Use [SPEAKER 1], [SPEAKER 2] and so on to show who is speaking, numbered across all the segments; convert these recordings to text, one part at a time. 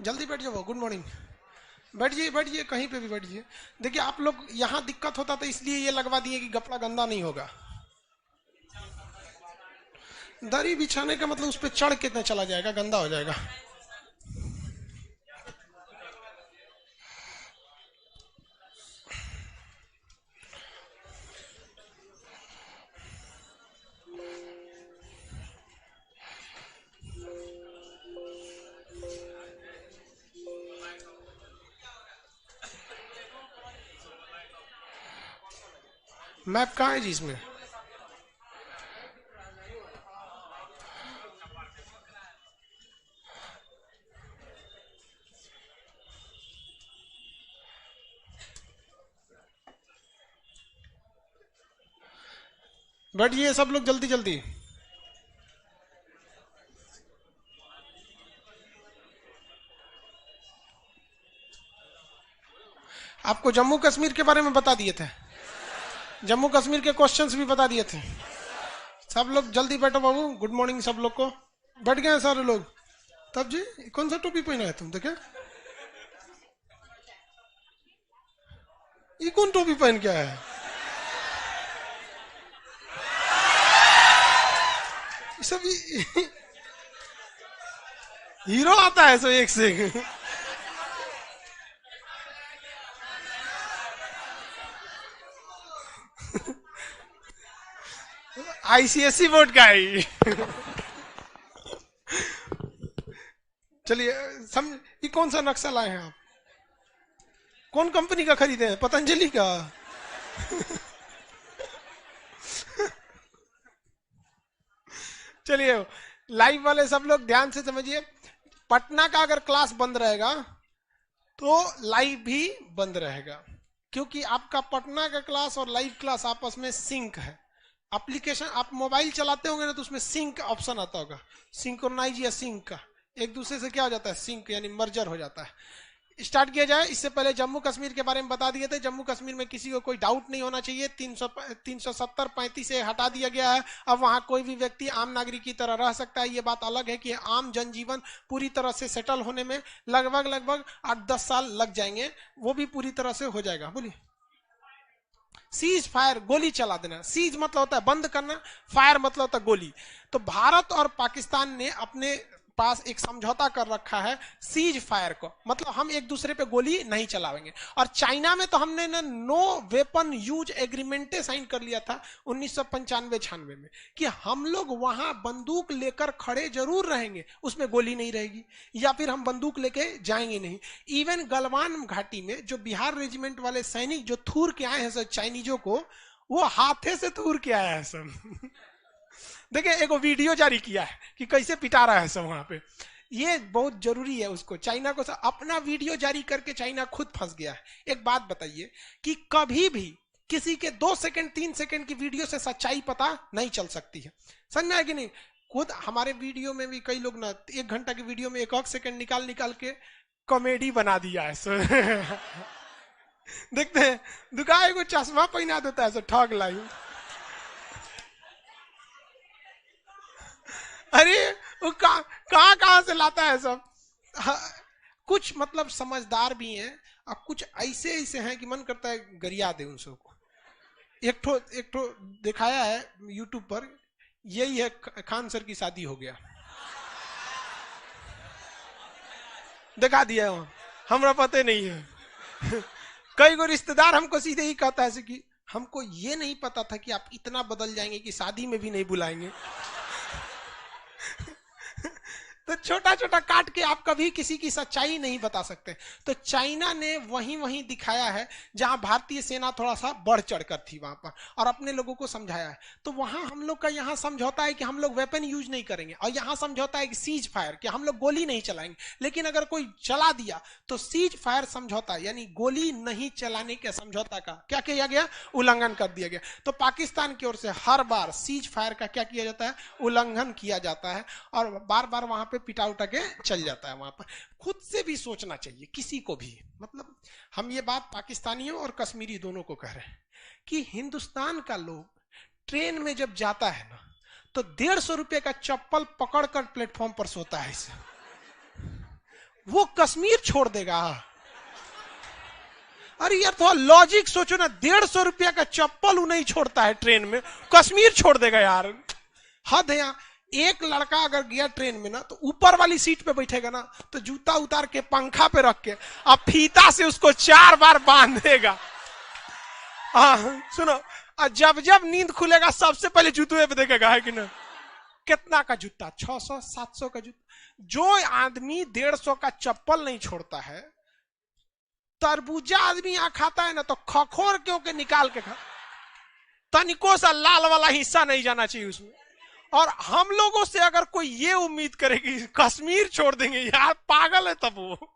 [SPEAKER 1] जल्दी बैठ जाओ। Good morning. बैठिए बैठिए, कहीं पे भी बैठिए। देखिए आप लोग यहाँ दिक्कत होता था इसलिए ये लगवा दिए कि कपड़ा गंदा नहीं होगा। दरी बिछाने का मतलब उस पर चढ़ के न चला जाएगा, गंदा हो जाएगा। मैप कहाँ है जी इसमें? बैठिए सब लोग जल्दी जल्दी। आपको जम्मू कश्मीर के बारे में बता दिए थे, जम्मू कश्मीर के क्वेश्चंस भी बता दिए थे। सब लोग जल्दी बैठो बाबू। गुड मॉर्निंग सब लोग को। बैठ गए हैं सारे लोग। तब जी कौन सा टोपी पहना है तुम? देखे ये कौन टोपी पहन के आया है? ये सब हीरो आता है, सो एक से एक। आईसीएसई बोर्ड का है ये। चलिए सम ये कौन सा नक्शा लाए हैं आप? कौन कंपनी का खरीदे हैं? पतंजलि का? चलिए लाइव वाले सब लोग ध्यान से समझिए। पटना का अगर क्लास बंद रहेगा तो लाइव भी बंद रहेगा, क्योंकि आपका पटना का क्लास और लाइव क्लास आपस में सिंक है। एप्लीकेशन आप मोबाइल चलाते होंगे ना, तो उसमें सिंक ऑप्शन आता होगा, सिंक्रोनाइज या सिंक का। एक दूसरे से क्या हो जाता है? सिंक यानी मर्जर हो जाता है। स्टार्ट किया जाए। इससे पहले जम्मू कश्मीर के बारे में बता दिए थे। जम्मू कश्मीर में किसी को कोई डाउट नहीं होना चाहिए। 370-35 से हटा दिया गया है। अब वहां कोई भी व्यक्ति आम नागरिक की तरह रह सकता है। ये बात अलग है कि आम जनजीवन पूरी तरह से सेटल होने में लगभग 8-10 साल लग जाएंगे। वो भी पूरी तरह से हो जाएगा। बोलिए। सीज फायर, गोली चला देना। सीज मतलब होता है बंद करना, फायर मतलब होता है गोली। तो भारत और पाकिस्तान ने अपने पास एक समझौता कर रखा है सीज फायर को, मतलब हम एक दूसरे पे गोली नहीं चलाएंगे। और चाइना में तो हमने ना no weapon use agreement sign कर लिया था 1995-96 में, कि हम लोग वहां बंदूक लेकर खड़े जरूर रहेंगे, उसमें गोली नहीं रहेगी, या फिर हम बंदूक लेके जाएंगे नहीं। इवन गलवान घाटी में जो बिहार रेजिमेंट वाले सैनिक जो थूर के आए हैं सर चाइनीजों को, वो हाथे से थूर के आया है सब। देखिए एक वीडियो जारी किया है कि कैसे पिटा रहा है सब वहां पे। ये बहुत जरूरी है उसको, चाइना को अपना वीडियो जारी करके चाइना खुद फंस गया है। एक बात बताइए कि कभी भी किसी के 2 सेकंड 3 सेकंड की वीडियो से सच्चाई पता नहीं चल सकती है। समझ में आया कि नहीं? खुद हमारे वीडियो में भी कई लोग ना 1 घंटा की वीडियो में 1 सेकंड निकाल निकाल के कॉमेडी बना दिया है। देखते हैं दुकान को चश्मा पहना देता है ठग लाई। अरे वो कहाँ से लाता है सब। हाँ, कुछ मतलब समझदार भी हैं और कुछ ऐसे ऐसे हैं कि मन करता है गरिया दे उन सबको। एक ठो दिखाया है यूट्यूब पर, यही है खान सर की शादी हो गया, दिखा दिया वहां। हमरा पता नहीं है। कई गो रिश्तेदार हमको सीधे ही कहता है कि हमको ये नहीं पता था कि आप इतना बदल जाएंगे कि शादी में भी नहीं बुलाएंगे। तो छोटा छोटा काट के आप कभी किसी की सच्चाई नहीं बता सकते। तो चाइना ने वहीं वहीं दिखाया है जहां भारतीय सेना थोड़ा सा बढ़ चढ़कर थी वहां पर, और अपने लोगों को समझाया है। तो वहां हम लोग का यहाँ समझौता है कि हम लोग वेपन यूज नहीं करेंगे, और यहाँ समझौता है कि सीज फायर, कि हम लोग गोली नहीं चलाएंगे। लेकिन अगर कोई चला दिया तो सीज फायर समझौता यानी गोली नहीं चलाने के समझौता का क्या किया गया? उल्लंघन कर दिया गया। तो पाकिस्तान की ओर से हर बार सीज फायर का क्या किया जाता है? उल्लंघन किया जाता है, और बार बार वहां पे पिटा उठा के चल जाता है वहां पर। खुद से भी सोचना चाहिए किसी को भी। मतलब हम ये बात पाकिस्तानियों और कश्मीरी दोनों को कह रहे हैं कि हिंदुस्तान का लोग ट्रेन में जब जाता है ना, तो 150 रुपए का चप्पल पकड़कर प्लेटफॉर्म पर सोता है इसे। वो कश्मीर छोड़ देगा। अरे यार थोड़ा लॉजिक सोचो ना, 150 रुपया का चप्पल वो नहीं छोड़ता है ट्रेन में, कश्मीर छोड़ देगा यार, हद है। यहाँ एक लड़का अगर गया ट्रेन में ना, तो ऊपर वाली सीट पे बैठेगा ना, तो जूता उतार के पंखा पे रख के अब फीता से उसको 4 बार बांधेगा। सुनो, जब जब नींद खुलेगा सबसे पहले जूते पे देखेगा, है कि ना, कितना का जूता, 600 700 का जूता। जो आदमी 150 का चप्पल नहीं छोड़ता है, तरबूजा आदमी यहां खाता है ना, तो खखोर क्यों के निकाल के खा, तनिको सा लाल वाला हिस्सा नहीं जाना चाहिए उसमें। और हम लोगों से अगर कोई ये उम्मीद करे कि कश्मीर छोड़ देंगे, यार पागल है तब वो।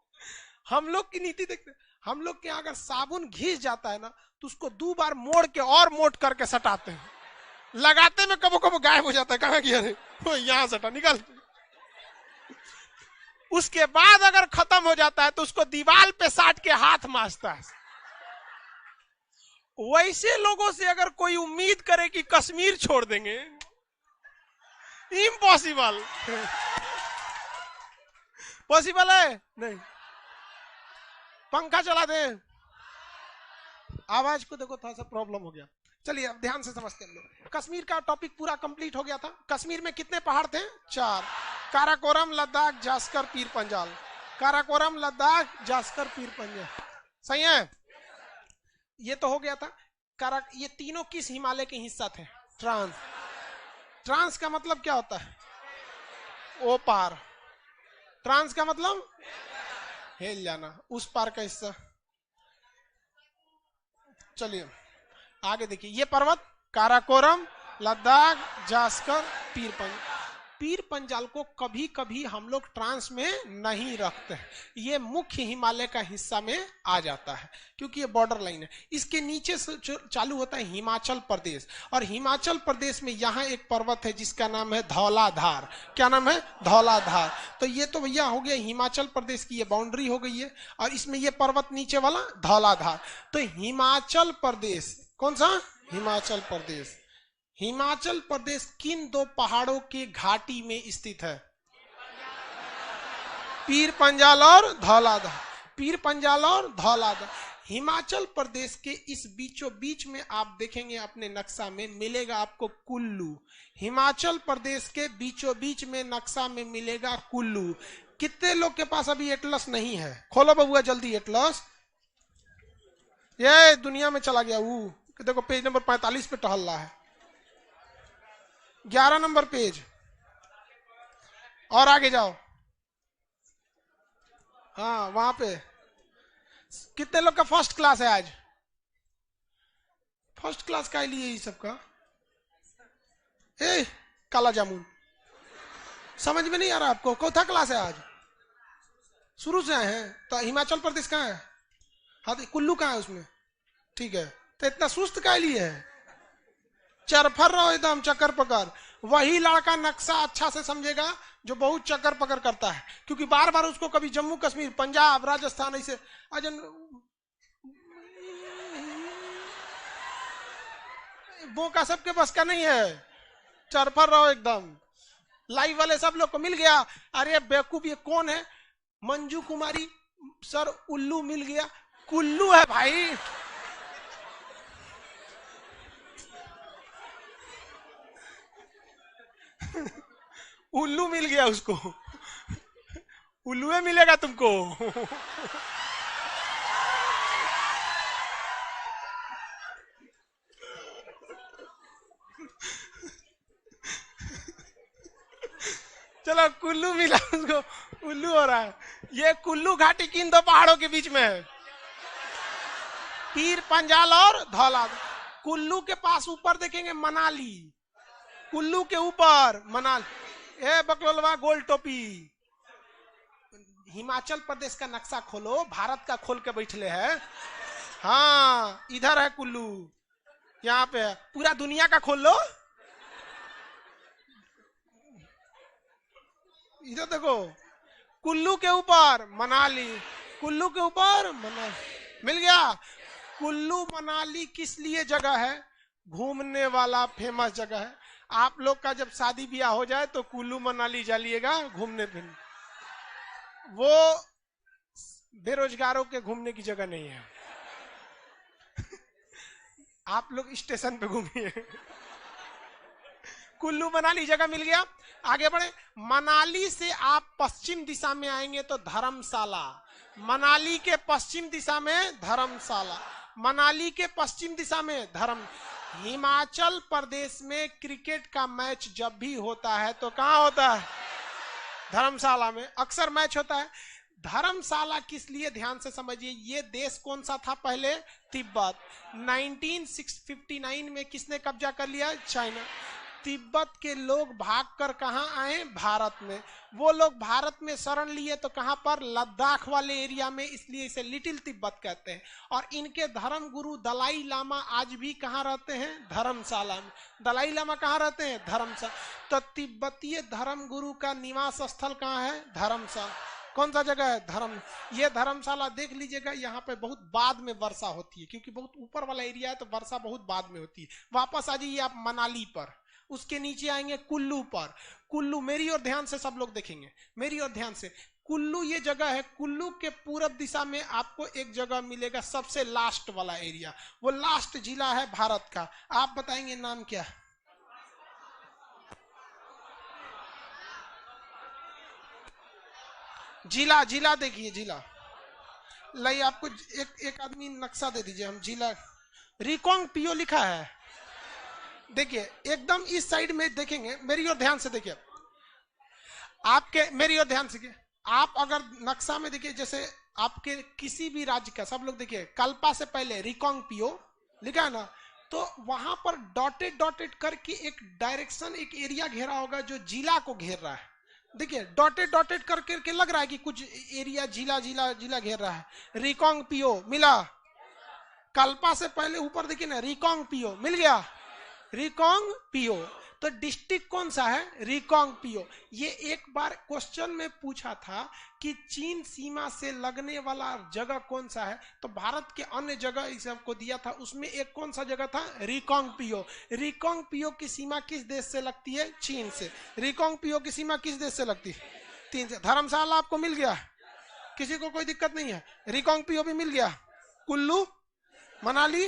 [SPEAKER 1] हम लोग की नीति देखते, हम लोग के अगर साबुन घिस जाता है ना, तो उसको 2 बार मोड़ के और मोट करके सटाते हैं, लगाते में कबो कबो गायब हो जाता है, कहां गया रे, यहां सटा निकाल। उसके बाद अगर खत्म हो जाता है तो उसको दीवार पे साट के हाथ मांजता है। वैसे लोगों से अगर कोई उम्मीद करे कि कश्मीर छोड़ देंगे, इम्पॉसिबल। पॉसिबल है नहीं। पंखा चला दे, आवाज को देखो थोड़ा सा प्रॉब्लम हो गया। चलिए अब ध्यान से समझते हैं हम लोग। कश्मीर का टॉपिक पूरा कंप्लीट हो गया था। कश्मीर में कितने पहाड़ थे? 4, काराकोरम, लद्दाख, जास्कर, पीर पंजाल। काराकोरम, लद्दाख, जास्कर, पीर पंजाल, सही है। ये तो हो गया था। ये तीनों किस हिमालय के हिस्सा थे? ट्रांस। ट्रांस का मतलब क्या होता है? ओ पार। ट्रांस का मतलब हिल जाना, उस पार का हिस्सा। चलिए आगे देखिए, ये पर्वत काराकोरम, लद्दाख, जास्कर, पीर पंजाल। पीर पंजाल को कभी कभी हम लोग ट्रांस में नहीं रखते हैं, ये मुख्य हिमालय का हिस्सा में आ जाता है, क्योंकि ये बॉर्डर लाइन है। इसके नीचे से चालू होता है हिमाचल प्रदेश, और हिमाचल प्रदेश में यहाँ एक पर्वत है जिसका नाम है धौलाधार। क्या नाम है? धौलाधार। तो ये तो भैया हो गया हिमाचल प्रदेश की ये बाउंड्री हो गई है, और इसमें ये पर्वत नीचे वाला धौलाधार। तो हिमाचल प्रदेश, कौन सा? हिमाचल प्रदेश। हिमाचल प्रदेश किन 2 पहाड़ों के घाटी में स्थित है? पीर पंजाल और धौलाधार। पीर पंजाल और धौलाधार। हिमाचल प्रदेश के इस बीचों बीच में आप देखेंगे अपने नक्शा में मिलेगा आपको कुल्लू। हिमाचल प्रदेश के बीचों बीच में नक्शा में मिलेगा कुल्लू। कितने लोग के पास अभी एटलस नहीं है? खोलो बबुआ जल्दी एटलस। ये दुनिया में चला गया वो, देखो पेज नंबर 45 पे टहल रहा है। 11 नंबर पेज, और आगे जाओ। हाँ वहां पे। कितने लोग का फर्स्ट क्लास है आज? फर्स्ट क्लास का लिए सबका? ए काला जामुन, समझ में नहीं आ रहा आपको? कौन सा क्लास है आज? शुरू से आए हैं? तो हिमाचल प्रदेश कहाँ है? हाँ तो कुल्लू कहाँ है उसमें? ठीक है, तो इतना सुस्त का लिए है? चरफर रहो एकदम, चक्कर पकड़। वही लड़का नक्शा अच्छा से समझेगा जो बहुत चक्कर पकड़ करता है, क्योंकि बार बार उसको कभी जम्मू कश्मीर, पंजाब, राजस्थान ऐसे अजन वो का सबके बस का नहीं है। चरफर रहो एकदम। लाइव वाले सब लोग को मिल गया। अरे बेवकूफ, ये कौन है? मंजू कुमारी सर, उल्लू मिल गया। कुल्लू है भाई। उल्लू मिल गया उसको, उल्लू मिलेगा तुमको। चलो कुल्लू मिला उसको, उल्लू हो रहा है। ये कुल्लू घाटी किन 2 पहाड़ों के बीच में है? पीर पंजाल और धौलाधार। कुल्लू के पास ऊपर देखेंगे मनाली, कुल्लू के ऊपर मनाली। ए बकलोलवा गोल टोपी। हिमाचल प्रदेश का नक्शा खोलो, भारत का खोल के बैठले है। हाँ इधर है कुल्लू, यहाँ पे है। पूरा दुनिया का खोल लो, इधर देखो। कुल्लू के ऊपर मनाली, कुल्लू के ऊपर मनाली, मिल गया। कुल्लू मनाली किस लिए जगह है? घूमने वाला फेमस जगह है। आप लोग का जब शादी ब्याह हो जाए तो कुल्लू मनाली जाइएगा घूमने फिरने। वो बेरोजगारों के घूमने की जगह नहीं है। आप लोग स्टेशन पे घूमिए। कुल्लू मनाली जगह मिल गया। आगे बढ़े। मनाली से आप पश्चिम दिशा में आएंगे तो धर्मशाला। मनाली के पश्चिम दिशा में धर्मशाला। मनाली के पश्चिम दिशा में हिमाचल प्रदेश में क्रिकेट का मैच जब भी होता है तो कहां होता है? धर्मशाला में अक्सर मैच होता है। धर्मशाला किस लिए, ध्यान से समझिए। ये देश कौन सा था पहले? तिब्बत। 1959 में किसने कब्जा कर लिया? चाइना। तिब्बत के लोग भागकर कहां आए? भारत में। वो लोग भारत में शरण लिए तो कहां पर? लद्दाख वाले एरिया में, इसलिए इसे लिटिल तिब्बत कहते हैं। और इनके धर्म गुरु दलाई लामा आज भी कहां रहते हैं? धर्मशाला में। दलाई लामा कहां रहते हैं? धर्मशाला। तो तिब्बतीय धर्म गुरु का निवास स्थल कहां है? धर्मशाला। कौन सा जगह है? ये धर्मशाला देख लीजिएगा। यहाँ पे बहुत बाद में वर्षा होती है, क्योंकि बहुत ऊपर वाला एरिया है तो वर्षा बहुत बाद में होती है। वापस आ जाइए आप मनाली पर, उसके नीचे आएंगे कुल्लू पर। कुल्लू, मेरी ओर ध्यान से सब लोग देखेंगे, मेरी ओर ध्यान से। कुल्लू ये जगह है। कुल्लू के पूरब दिशा में आपको एक जगह मिलेगा, सबसे लास्ट वाला एरिया। वो लास्ट जिला है भारत का। आप बताएंगे नाम क्या? जिला देखिए, जिला लाई आपको एक आदमी नक्शा दे दीजिए। हम जिला रिकोंग पियो लिखा है। देखिए एकदम इस साइड में देखेंगे, मेरी ओर ध्यान से देखिए। आपके मेरी ओर ध्यान से, आप अगर नक्शा में देखिए, जैसे आपके किसी भी राज्य का, सब लोग देखिए, कल्पा से पहले रिकोंग पियो लिखा है ना, तो वहां पर डॉटेड डॉटेड करके एक डायरेक्शन, एक एरिया घेरा होगा जो जिला को घेर रहा है। देखिए डॉटेड डॉटेड करके लग रहा है कि कुछ एरिया जिला घेर रहा है। रिकोंग पियो मिला। कल्पा से पहले ऊपर देखिए ना, रिकोंग पियो मिल गया। रिकोंग पियो। तो डिस्ट्रिक्ट कौन सा है? रिकोंग पियो। ये एक बार क्वेश्चन में पूछा था कि चीन सीमा से लगने वाला जगह कौन सा है, तो भारत के अन्य जगह इस सबको दिया था, उसमें एक कौन सा जगह था? रिकोंग पियो। रिकोंग पियो की सीमा किस देश से लगती है? चीन से। रिकोंग पियो की सीमा किस देश से लगती है? चीन से। धर्मशाला आपको मिल गया, किसी को कोई दिक्कत नहीं है। रिकोंग पियो भी मिल गया। कुल्लू, मनाली,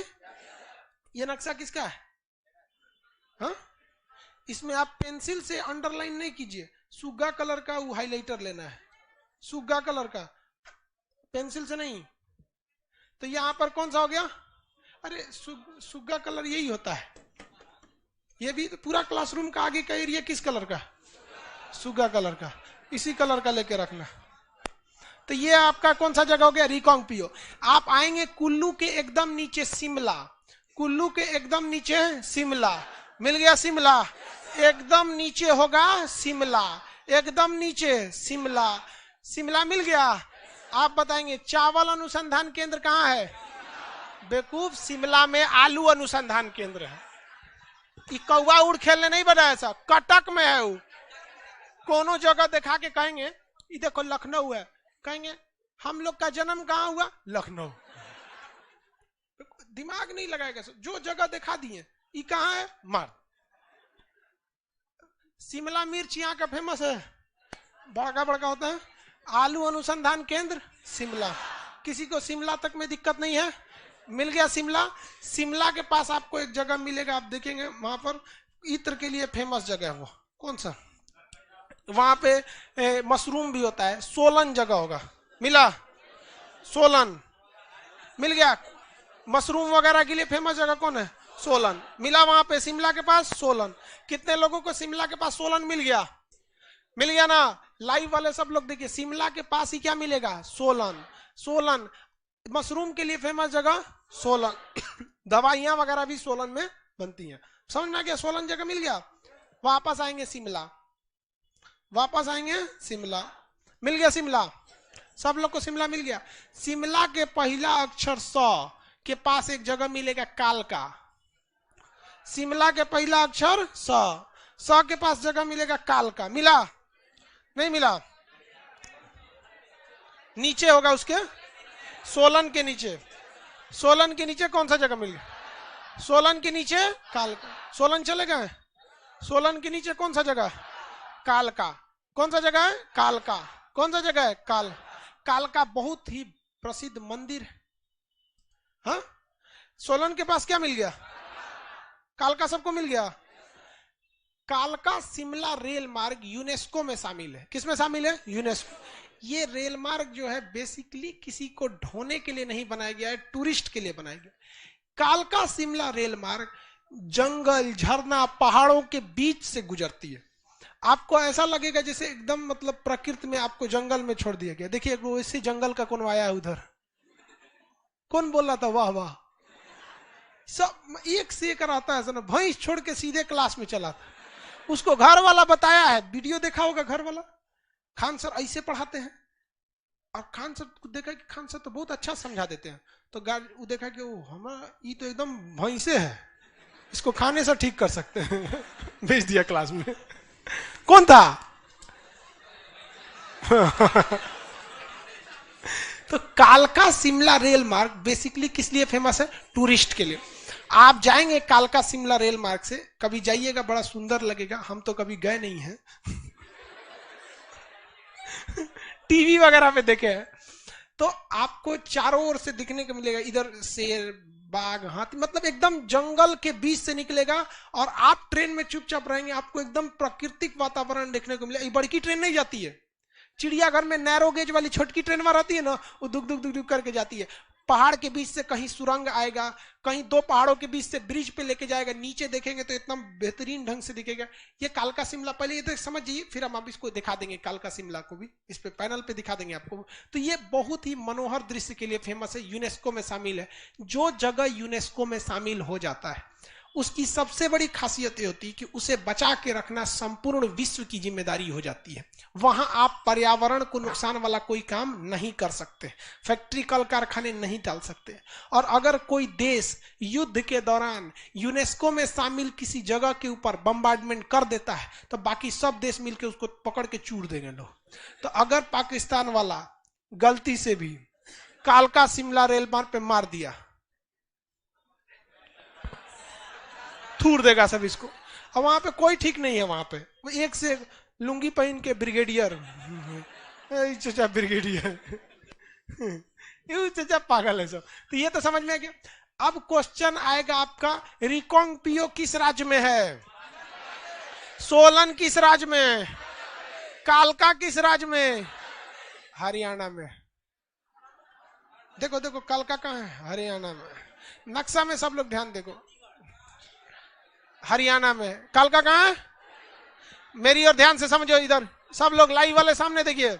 [SPEAKER 1] ये नक्शा किसका है? हाँ, इसमें आप पेंसिल से अंडरलाइन नहीं कीजिए, सुग्गा कलर का वो हाइलाइटर लेना है, सुग्गा कलर का, पेंसिल से नहीं। तो यहाँ पर कौन सा हो गया? अरे सुग्गा कलर यही होता है। ये भी तो पूरा क्लासरूम का आगे का एरिया किस कलर का? सुग्गा कलर का। इसी कलर का लेके रखना। तो ये आपका कौन सा जगह हो गया? रिकोंग पियो। आप आएंगे कुल्लू के एकदम नीचे शिमला। कुल्लू के एकदम नीचे शिमला मिल गया। शिमला एकदम नीचे होगा, शिमला एकदम नीचे शिमला। शिमला मिल गया। आप बताएंगे चावल अनुसंधान केंद्र कहाँ है? बेवकूफ, शिमला में आलू अनुसंधान केंद्र है। कौवा उड़ खेलने नहीं बना ऐसा, कटक में है वो। कोनो जगह दिखा के कहेंगे ये देखो लखनऊ है, कहेंगे हम लोग का जन्म कहाँ हुआ? लखनऊ। दिमाग नहीं लगाएगा, जो जगह दिखा दिए। ये कहाँ है? मार। शिमला मिर्च यहाँ का फेमस है, बड़का बड़का होता है। आलू अनुसंधान केंद्र शिमला। किसी को शिमला तक में दिक्कत नहीं है? मिल गया शिमला। शिमला के पास आपको एक जगह मिलेगा, आप देखेंगे वहां पर इत्र के लिए फेमस जगह है। वो कौन सा? वहां पे मशरूम भी होता है। सोलन जगह होगा, मिला। सोलन मिल गया। मशरूम वगैरह के लिए फेमस जगह कौन है? सोलन मिला। वहां पे शिमला के पास सोलन। कितने लोगों को शिमला के पास सोलन मिल गया? मिल गया ना। लाइव वाले सब लोग देखिए, शिमला के पास ही क्या मिलेगा? सोलन। सोलन मशरूम के लिए फेमस जगह सोलन। दवाइयां वगैरह भी सोलन में बनती हैं। समझ में आ गया? सोलन जगह मिल गया। वापस आएंगे शिमला, वापस आएंगे शिमला। मिल गया शिमला। सब लोग को शिमला मिल गया। शिमला के पहला अक्षर स के पास एक जगह मिलेगा कालका। शिमला के पहला अक्षर स के पास जगह मिलेगा कालका। मिला? नहीं मिला? नीचे होगा उसके, सोलन के नीचे। सोलन के नीचे कौन सा जगह मिल गया? सोलन के नीचे कालका। सोलन चले गए? सोलन के नीचे कौन सा जगह? कालका। कौन सा जगह है? कालका। कौन सा जगह है? कालका बहुत ही प्रसिद्ध मंदिर है। हाँ, सोलन के पास क्या मिल गया? कालका सबको मिल गया। कालका शिमला रेल मार्ग यूनेस्को में शामिल है। किसमें शामिल है? यूनेस्को। ये रेल मार्ग जो है बेसिकली किसी को ढोने के लिए नहीं बनाया गया है, टूरिस्ट के लिए बनाया गया। कालका शिमला रेल मार्ग जंगल, झरना, पहाड़ों के बीच से गुजरती है। आपको ऐसा लगेगा जैसे एकदम मतलब प्रकृति में आपको जंगल में छोड़ दिया गया। देखिए वैसे जंगल का कौन आया है उधर, कौन बोल रहा था वाह वाह, सब एक से एक आता है। भैंस छोड़ के सीधे क्लास में चला था। उसको घर वाला बताया है, वीडियो देखा होगा घर वाला, खान सर ऐसे पढ़ाते हैं। और खान सर को देखा कि खान सर तो बहुत अच्छा समझा देते हैं। तो वो देखा कि वो हमारा ये तो एकदम भैंसे है, इसको खाने से ठीक कर सकते हैं। भेज दिया क्लास में। कौन था? तो कालका शिमला रेल मार्ग बेसिकली किस लिए फेमस है? टूरिस्ट के लिए। आप जाएंगे कालका शिमला रेल मार्ग से, कभी जाइएगा, बड़ा सुंदर लगेगा। हम तो कभी गए नहीं हैं। टीवी वगैरह पे देखे हैं। तो आपको चारों ओर से दिखने को मिलेगा, इधर शेर, बाघ, हाथी, मतलब एकदम जंगल के बीच से निकलेगा। और आप ट्रेन में चुपचाप रहेंगे, आपको एकदम प्राकृतिक वातावरण देखने को मिलेगा। बड़ी ट्रेन नहीं जाती है, चिड़ियाघर में नैरो गेज वाली छोटकी ट्रेन में रहती है ना, वो दुक दुक दुक दुक करके जाती है। पहाड़ के बीच से कहीं सुरंग आएगा, कहीं दो पहाड़ों के बीच से ब्रिज पे लेके जाएगा, नीचे देखेंगे तो इतना बेहतरीन ढंग से दिखेगा। ये कालका शिमला, पहले ये तो समझिए, फिर हम आप इसको दिखा देंगे कालका शिमला को भी, इस पे पैनल पे दिखा देंगे आपको। तो ये बहुत ही मनोहर दृश्य के लिए फेमस है, यूनेस्को में शामिल है। जो जगह यूनेस्को में शामिल हो जाता है उसकी सबसे बड़ी खासियत ये होती है कि उसे बचा के रखना संपूर्ण विश्व की जिम्मेदारी हो जाती है। वहां आप पर्यावरण को नुकसान वाला कोई काम नहीं कर सकते, फैक्ट्री कल कारखाने नहीं डाल सकते। और अगर कोई देश युद्ध के दौरान यूनेस्को में शामिल किसी जगह के ऊपर बम्बार्डमेंट कर देता है तो बाकी सब देश मिलकर उसको पकड़ के चूर देंगे लोग। तो अगर पाकिस्तान वाला गलती से भी कालका शिमला रेल मार्ग पे मार दिया, थूर देगा सब इसको। और वहां पे कोई ठीक नहीं है, वहां पे एक से लुंगी पहन के ब्रिगेडियर, चचा ब्रिगेडियर, चचा पागल है सब। तो ये तो समझ में आ गया। अब क्वेश्चन आएगा आपका, रिकांगपियो किस राज्य में है? सोलन किस राज्य में? कालका किस राज्य में? हरियाणा में। देखो देखो कालका कहाँ है? हरियाणा में। नक्शा में सब लोग ध्यान देखो, हरियाणा में। कालका कहाँ है? मेरी और ध्यान से समझो, इधर सब लोग लाइव वाले सामने देखिए,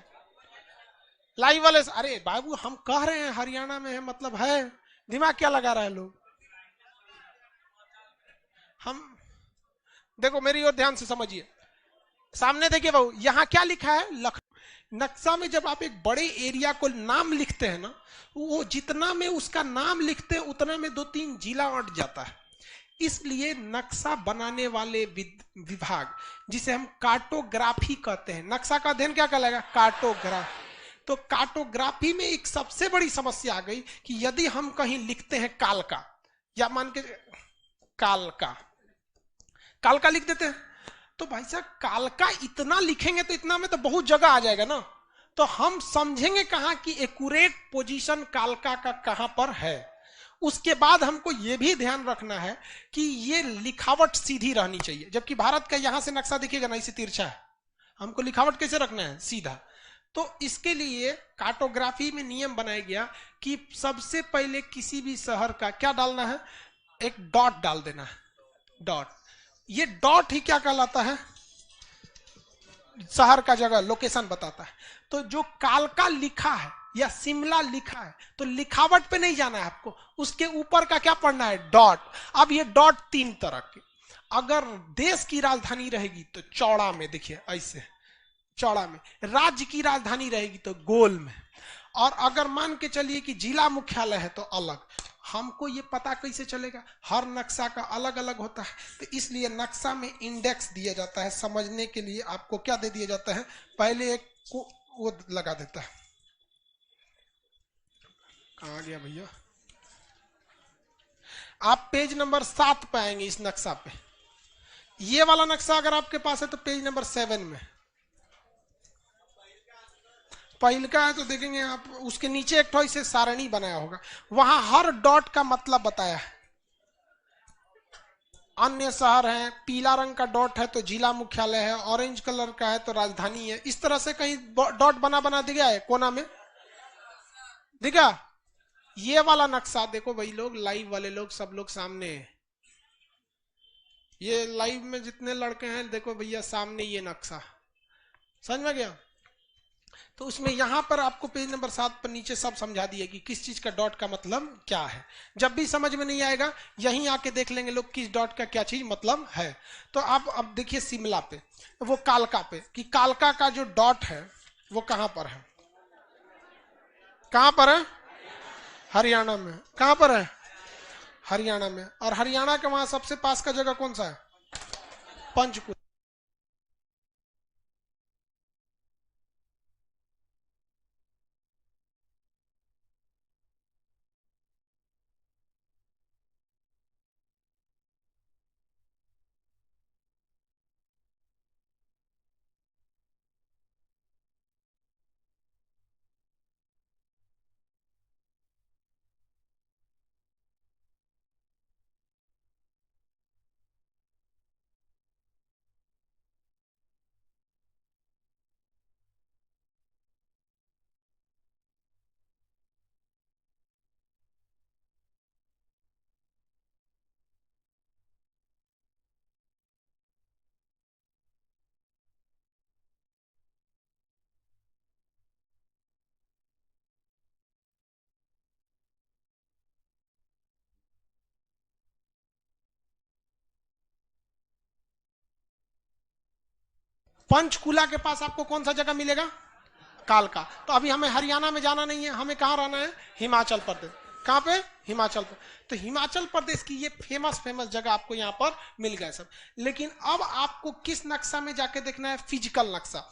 [SPEAKER 1] लाइव वाले। अरे बाबू हम कह रहे हैं हरियाणा में है, मतलब है, दिमाग क्या लगा रहा है लोग। हम देखो, मेरी और ध्यान से समझिए, सामने देखिए बाबू, यहां क्या लिखा है? लखनऊ। नक्शा में जब आप एक बड़े एरिया को नाम लिखते हैं ना, वो जितना में उसका नाम लिखते हैं उतना में 2-3 जिला अट जाता है। इसलिए नक्शा बनाने वाले विभाग, जिसे हम कार्टोग्राफी कहते हैं, नक्शा का अध्ययन क्या कहलाएगा? कार्टोग्राफी। तो कार्टोग्राफी में एक सबसे बड़ी समस्या आ गई कि यदि हम कहीं लिखते हैं कालका, या मान के कालका, कालका लिख देते हैं, तो भाई साहब कालका इतना लिखेंगे तो इतना में तो बहुत जगह आ जाएगा ना। तो हम समझेंगे कहां कि एक्यूरेट पोजीशन कालका का कहां पर है। उसके बाद हमको यह भी ध्यान रखना है कि ये लिखावट सीधी रहनी चाहिए। जबकि भारत का यहां से नक्शा देखिएगा ना, इसे तिरछा है, हमको लिखावट कैसे रखना है? सीधा। तो इसके लिए कार्टोग्राफी में नियम बनाया गया कि सबसे पहले किसी भी शहर का क्या डालना है? एक डॉट डाल देना है, डॉट। ये डॉट ही क्या कहलाता है? शहर का जगह, लोकेशन बताता है। तो जो कालका लिखा है या शिमला लिखा है, तो लिखावट पे नहीं जाना है आपको, उसके ऊपर का क्या पढ़ना है? डॉट। अब ये डॉट 3 तरह के, अगर देश की राजधानी रहेगी तो चौड़ा में, देखिए ऐसे चौड़ा में। राज्य की राजधानी रहेगी तो गोल में। और अगर मान के चलिए कि जिला मुख्यालय है तो अलग। हमको ये पता कैसे चलेगा? हर नक्शा का अलग अलग होता है। तो इसलिए नक्शा में इंडेक्स दिया जाता है। समझने के लिए आपको क्या दे दिया जाता है? पहले एक को वो लगा देता है, कहाँ गया भैया? आप पेज नंबर 7 पे आएंगे इस नक्शा पे। ये वाला नक्शा अगर आपके पास है तो पेज नंबर 7 में। पहल का है तो देखेंगे आप उसके नीचे एक ठो इसे सारणी बनाया होगा, वहां हर डॉट का मतलब बताया है। अन्य शहर है, पीला रंग का डॉट है तो जिला मुख्यालय है, ऑरेंज कलर का है तो राजधानी है। इस तरह से कहीं डॉट बना बना दिया है कोना में, दिखा? ये वाला नक्शा देखो भाई लोग, लाइव वाले लोग सब लोग सामने हैं। ये लाइव में जितने लड़के हैं देखो भैया सामने ये नक्शा, समझ में गया? तो उसमें यहां पर आपको पेज नंबर 7 पर नीचे सब समझा दिया कि किस चीज का डॉट का मतलब क्या है। जब भी समझ में नहीं आएगा यहीं आके देख लेंगे लोग किस डॉट का क्या चीज मतलब है। तो आप अब देखिए शिमला पे, वो कालका पे, कि कालका का जो डॉट है वो कहां पर है? कहां पर है? हरियाणा में। कहां पर है? हरियाणा में। और हरियाणा के वहां सबसे पास का जगह कौन सा है? पंचकुला। पंचकुला के पास आपको कौन सा जगह मिलेगा? कालका। तो अभी हमें हरियाणा में जाना नहीं है, हमें कहाँ रहना है? हिमाचल प्रदेश। कहाँ पे? हिमाचल प्रदेश। तो हिमाचल प्रदेश की ये फेमस फेमस जगह आपको यहाँ पर मिल गए सब। लेकिन अब आपको किस नक्शा में जाके देखना है? फिजिकल नक्शा।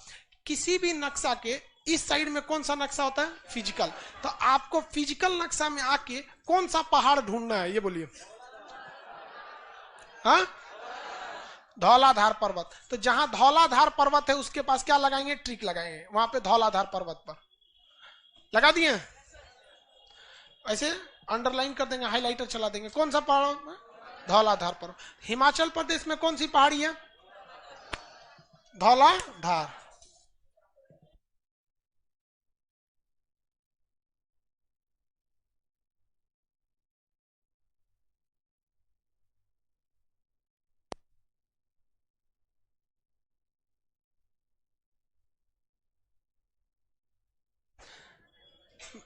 [SPEAKER 1] किसी भी नक्शा के इस साइड में कौन सा नक्शा होता है? फिजिकल। तो आपको फिजिकल नक्शा में आके कौन सा पहाड़ ढूंढना है, ये बोलिए। हाँ, धौलाधार पर्वत। तो जहां धौलाधार पर्वत है उसके पास क्या लगाएंगे? ट्रिक लगाएंगे, वहां पे धौलाधार पर्वत पर लगा दिए। ऐसे अंडरलाइन कर देंगे, हाइलाइटर चला देंगे। कौन सा पहाड़? धौलाधार पर्वत। हिमाचल प्रदेश में कौन सी पहाड़ी है? धौलाधार।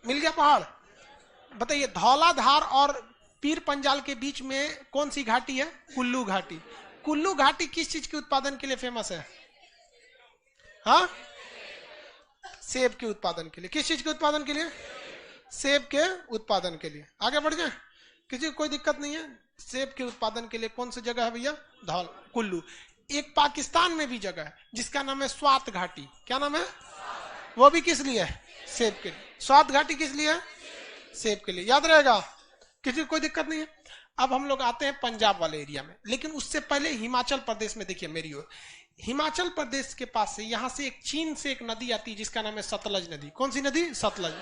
[SPEAKER 1] मिल गया पहाड़। बताइए, धौलाधार और पीर पंजाल के बीच में कौन सी घाटी है? कुल्लू घाटी। कुल्लू घाटी किस चीज के उत्पादन के लिए फेमस है? हाँ, सेब के उत्पादन के लिए। किस चीज के उत्पादन के लिए? सेब के उत्पादन के लिए। आगे बढ़ जाए, किसी को कोई दिक्कत नहीं है। सेब के उत्पादन के लिए कौन सी जगह है भैया? धौल कुल्लू। एक पाकिस्तान में भी जगह है जिसका नाम है स्वात घाटी। क्या नाम है? वो भी किस लिए है? सेब के लिए। स्वात घाटी किस लिए है? सेब के लिए। याद रहेगा, किसी को कोई दिक्कत नहीं है। अब हम लोग आते हैं पंजाब वाले एरिया में, लेकिन उससे पहले हिमाचल प्रदेश में देखिए मेरी ओर। हिमाचल प्रदेश के पास से यहां से एक चीन से एक नदी आती है जिसका नाम है सतलज नदी। कौन सी नदी? सतलज।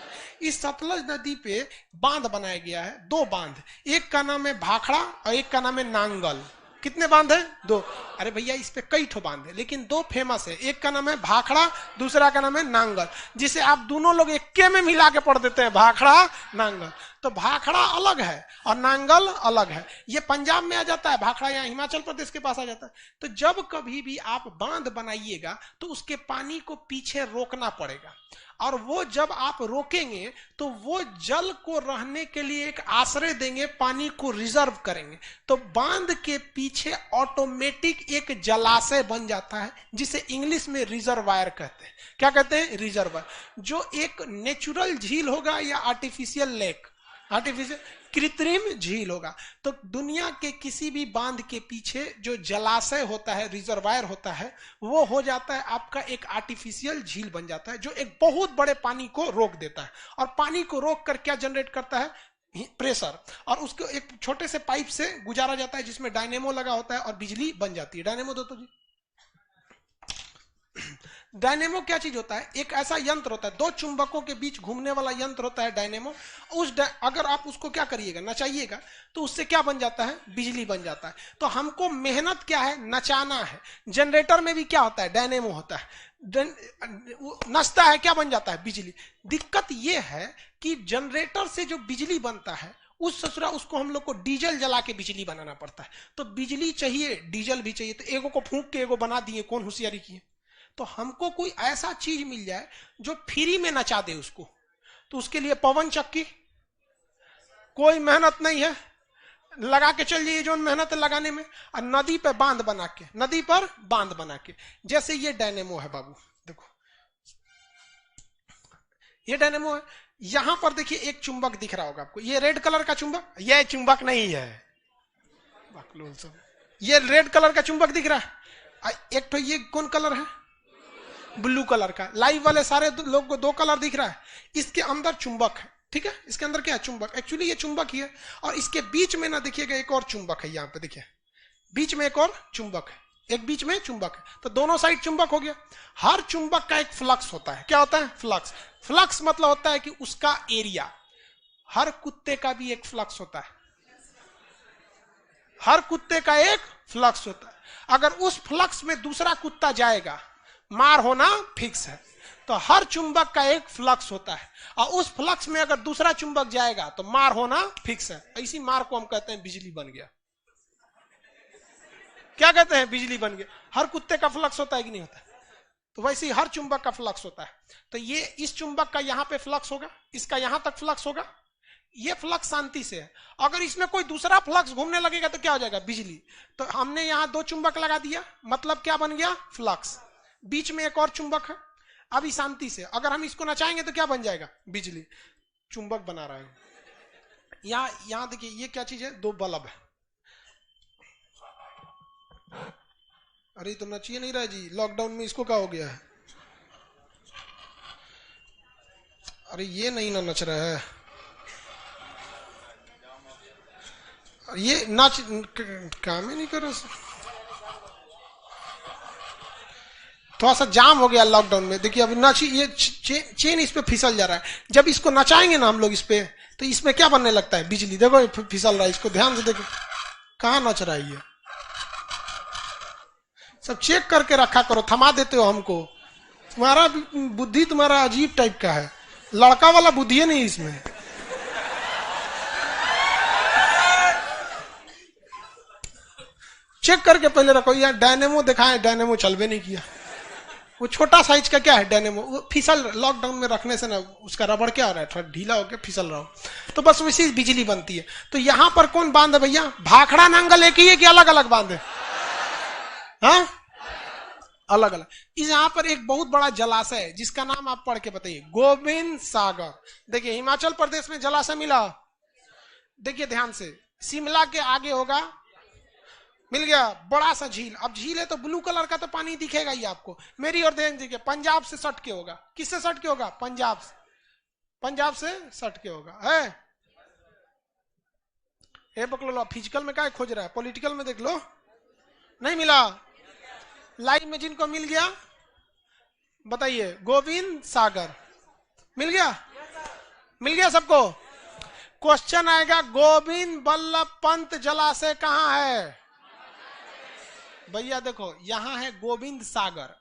[SPEAKER 1] इस सतलज नदी पे बांध बनाया गया है, दो बांध। एक का नाम है भाखड़ा और एक का नाम है नांगल। कितने बांध है? दो। अरे भैया इस पे कई ठो बांध है, लेकिन दो फेमस है। एक का नाम है भाखड़ा, दूसरा का नाम है नांगल, जिसे आप दोनों लोग इक्के में मिला के पढ़ देते हैं, भाखड़ा नांगल। तो भाखड़ा अलग है और नांगल अलग है। ये पंजाब में आ जाता है, भाखड़ा यहाँ हिमाचल प्रदेश के पास आ जाता है। तो जब कभी भी आप बांध बनाइएगा तो उसके पानी को पीछे रोकना पड़ेगा, और वो जब आप रोकेंगे तो वो जल को रहने के लिए एक आश्रय देंगे, पानी को रिजर्व करेंगे। तो बांध के पीछे ऑटोमेटिक एक जलाशय बन जाता है जिसे इंग्लिश में रिजर्वायर कहते हैं। क्या कहते हैं? रिजर्वायर। जो एक नेचुरल झील होगा या आर्टिफिशियल लेक, आर्टिफिशियल कृत्रिम झील होगा। तो दुनिया के किसी भी बांध के पीछे जो जलाशय होता है, रिजर्वायर होता है, वो हो जाता है आपका एक आर्टिफिशियल झील बन जाता है, जो एक बहुत बड़े पानी को रोक देता है। और पानी को रोक कर क्या जनरेट करता है? प्रेशर। और उसको एक छोटे से पाइप से गुजारा जाता है जिसमें डायनेमो लगा होता है और बिजली बन जाती है। डायनेमो दो तो जी। डायनेमो क्या चीज होता है? एक ऐसा यंत्र होता है, दो चुंबकों के बीच घूमने वाला यंत्र होता है डायनेमो। अगर आप उसको क्या करिएगा, नचाइएगा, तो उससे क्या बन जाता है? बिजली बन जाता है। तो हमको मेहनत क्या है? नचाना है। जनरेटर में भी क्या होता है? डायनेमो होता है, नचता है, क्या बन जाता है? बिजली। दिक्कत यह है कि जनरेटर से जो बिजली बनता है उसको हम लोग को डीजल जला के बिजली बनाना पड़ता है। तो बिजली चाहिए, डीजल भी चाहिए, तो एगो को फूंक के एगो बना दिए, कौन होशियारी किए? तो हमको कोई ऐसा चीज मिल जाए जो फ्री में नचा दे उसको। तो उसके लिए पवन चक्की, कोई मेहनत नहीं है, लगा के चल जाइए, जो मेहनत है लगाने में। और नदी पे बांध बना के, नदी पर बांध बना के, जैसे ये डायनेमो है बाबू, देखो ये डायनेमो है। यहां पर देखिए एक चुंबक दिख रहा होगा आपको, ये रेड कलर का चुंबक, ये चुंबक नहीं है, ये रेड कलर का चुंबक दिख रहा है। एक तो ये कौन कलर है? ब्लू कलर का। लाइव वाले सारे लोग को 2 कलर दिख रहा है। इसके अंदर चुंबक है, ठीक है, इसके अंदर क्या है? चुंबक। एक्चुअली ये चुंबक ही है, और इसके बीच में ना देखिएगा एक और चुंबक है, यहाँ पे देखिए बीच में एक और चुंबक है, एक बीच में चुंबक है, तो दोनों साइड चुंबक हो गया। हर चुंबक का एक फ्लक्स होता है। क्या होता है? फ्लक्स। फ्लक्स मतलब होता है कि उसका एरिया। हर कुत्ते का भी एक फ्लक्स होता है, हर कुत्ते का एक फ्लक्स होता है। अगर उस फ्लक्स में दूसरा कुत्ता जाएगा, मार होना फिक्स है। तो हर चुंबक का एक फ्लक्स होता है, और उस फ्लक्स में अगर दूसरा चुंबक जाएगा तो मार होना फिक्स है। इसी मार को हम कहते हैं बिजली बन गया। क्या कहते हैं? बिजली बन गया। हर कुत्ते का फ्लक्स होता है कि नहीं होता? तो वैसे ही हर चुंबक का फ्लक्स होता है। तो ये इस चुंबक का यहां पे फ्लक्स होगा, इसका यहां तक फ्लक्स होगा, ये फ्लक्स शांति से है। अगर इसमें कोई दूसरा फ्लक्स घूमने लगेगा तो क्या हो जाएगा? बिजली। तो हमने यहां 2 चुंबक लगा दिया, मतलब क्या बन गया? फ्लक्स। बीच में एक और चुंबक है, अभी शांति से अगर हम इसको नचाएंगे तो क्या बन जाएगा? बिजली। चुंबक बना रहा है। यहां देखिए ये क्या चीज है? 2 बल्ब है। अरे तो नचिए नहीं रहा जी, लॉकडाउन में इसको क्या हो गया है? अरे ये नहीं ना नच रहा है, ये नाच काम ही नहीं कर रहा। थोड़ा सा जाम हो गया लॉकडाउन में। देखिए अभी नाची, ये चेन इस पे फिसल जा रहा है। जब इसको नचाएंगे ना हम लोग इस पे, तो इसमें क्या बनने लगता है? बिजली। देखो फिसल रहा है, इसको ध्यान से देखो, कहां नच रहा है ये। सब चेक करके रखा करो, थमा देते हो हमको। तुम्हारा बुद्धि तुम्हारा अजीब टाइप का है, लड़का वाला बुद्धि है नहीं इसमें। चेक करके पहले रखो। यार डायनेमो दिखाए, डायनेमो चलबे नहीं किया। वो छोटा साइज का क्या है? डायनेमो। वो फिसल, लॉकडाउन में रखने से ना उसका रबड़ क्या हो रहा है? थोड़ा ढीला होकर फिसल रहा हो। तो बस वैसी बिजली बनती है। तो यहां पर कौन बांध है भैया? भाखड़ा नांगल एक ही है कि अलग अलग बांध है? हाँ, अलग अलग। इस यहाँ पर एक बहुत बड़ा जलाशय है जिसका नाम आप पढ़ के बताइए, गोविंद सागर। देखिए हिमाचल प्रदेश में जलाशय मिला, देखिए ध्यान से, शिमला के आगे होगा, मिल गया बड़ा सा झील। अब झील है तो ब्लू कलर का तो पानी दिखेगा ही आपको। मेरी और ध्यान दीजिए, पंजाब से सट के होगा। किससे सट के होगा? पंजाब से। पंजाब से सट के होगा है। ए पकड़ लो। फिजिकल में क्या खोज रहा है? पॉलिटिकल में देख लो, नहीं मिला। लाइव में जिनको मिल गया बताइए, गोविंद सागर मिल गया, मिल गया सबको। क्वेश्चन आएगा, गोविंद बल्लभ पंत जलाशय कहां है? भैया देखो यहां है गोविंद सागर,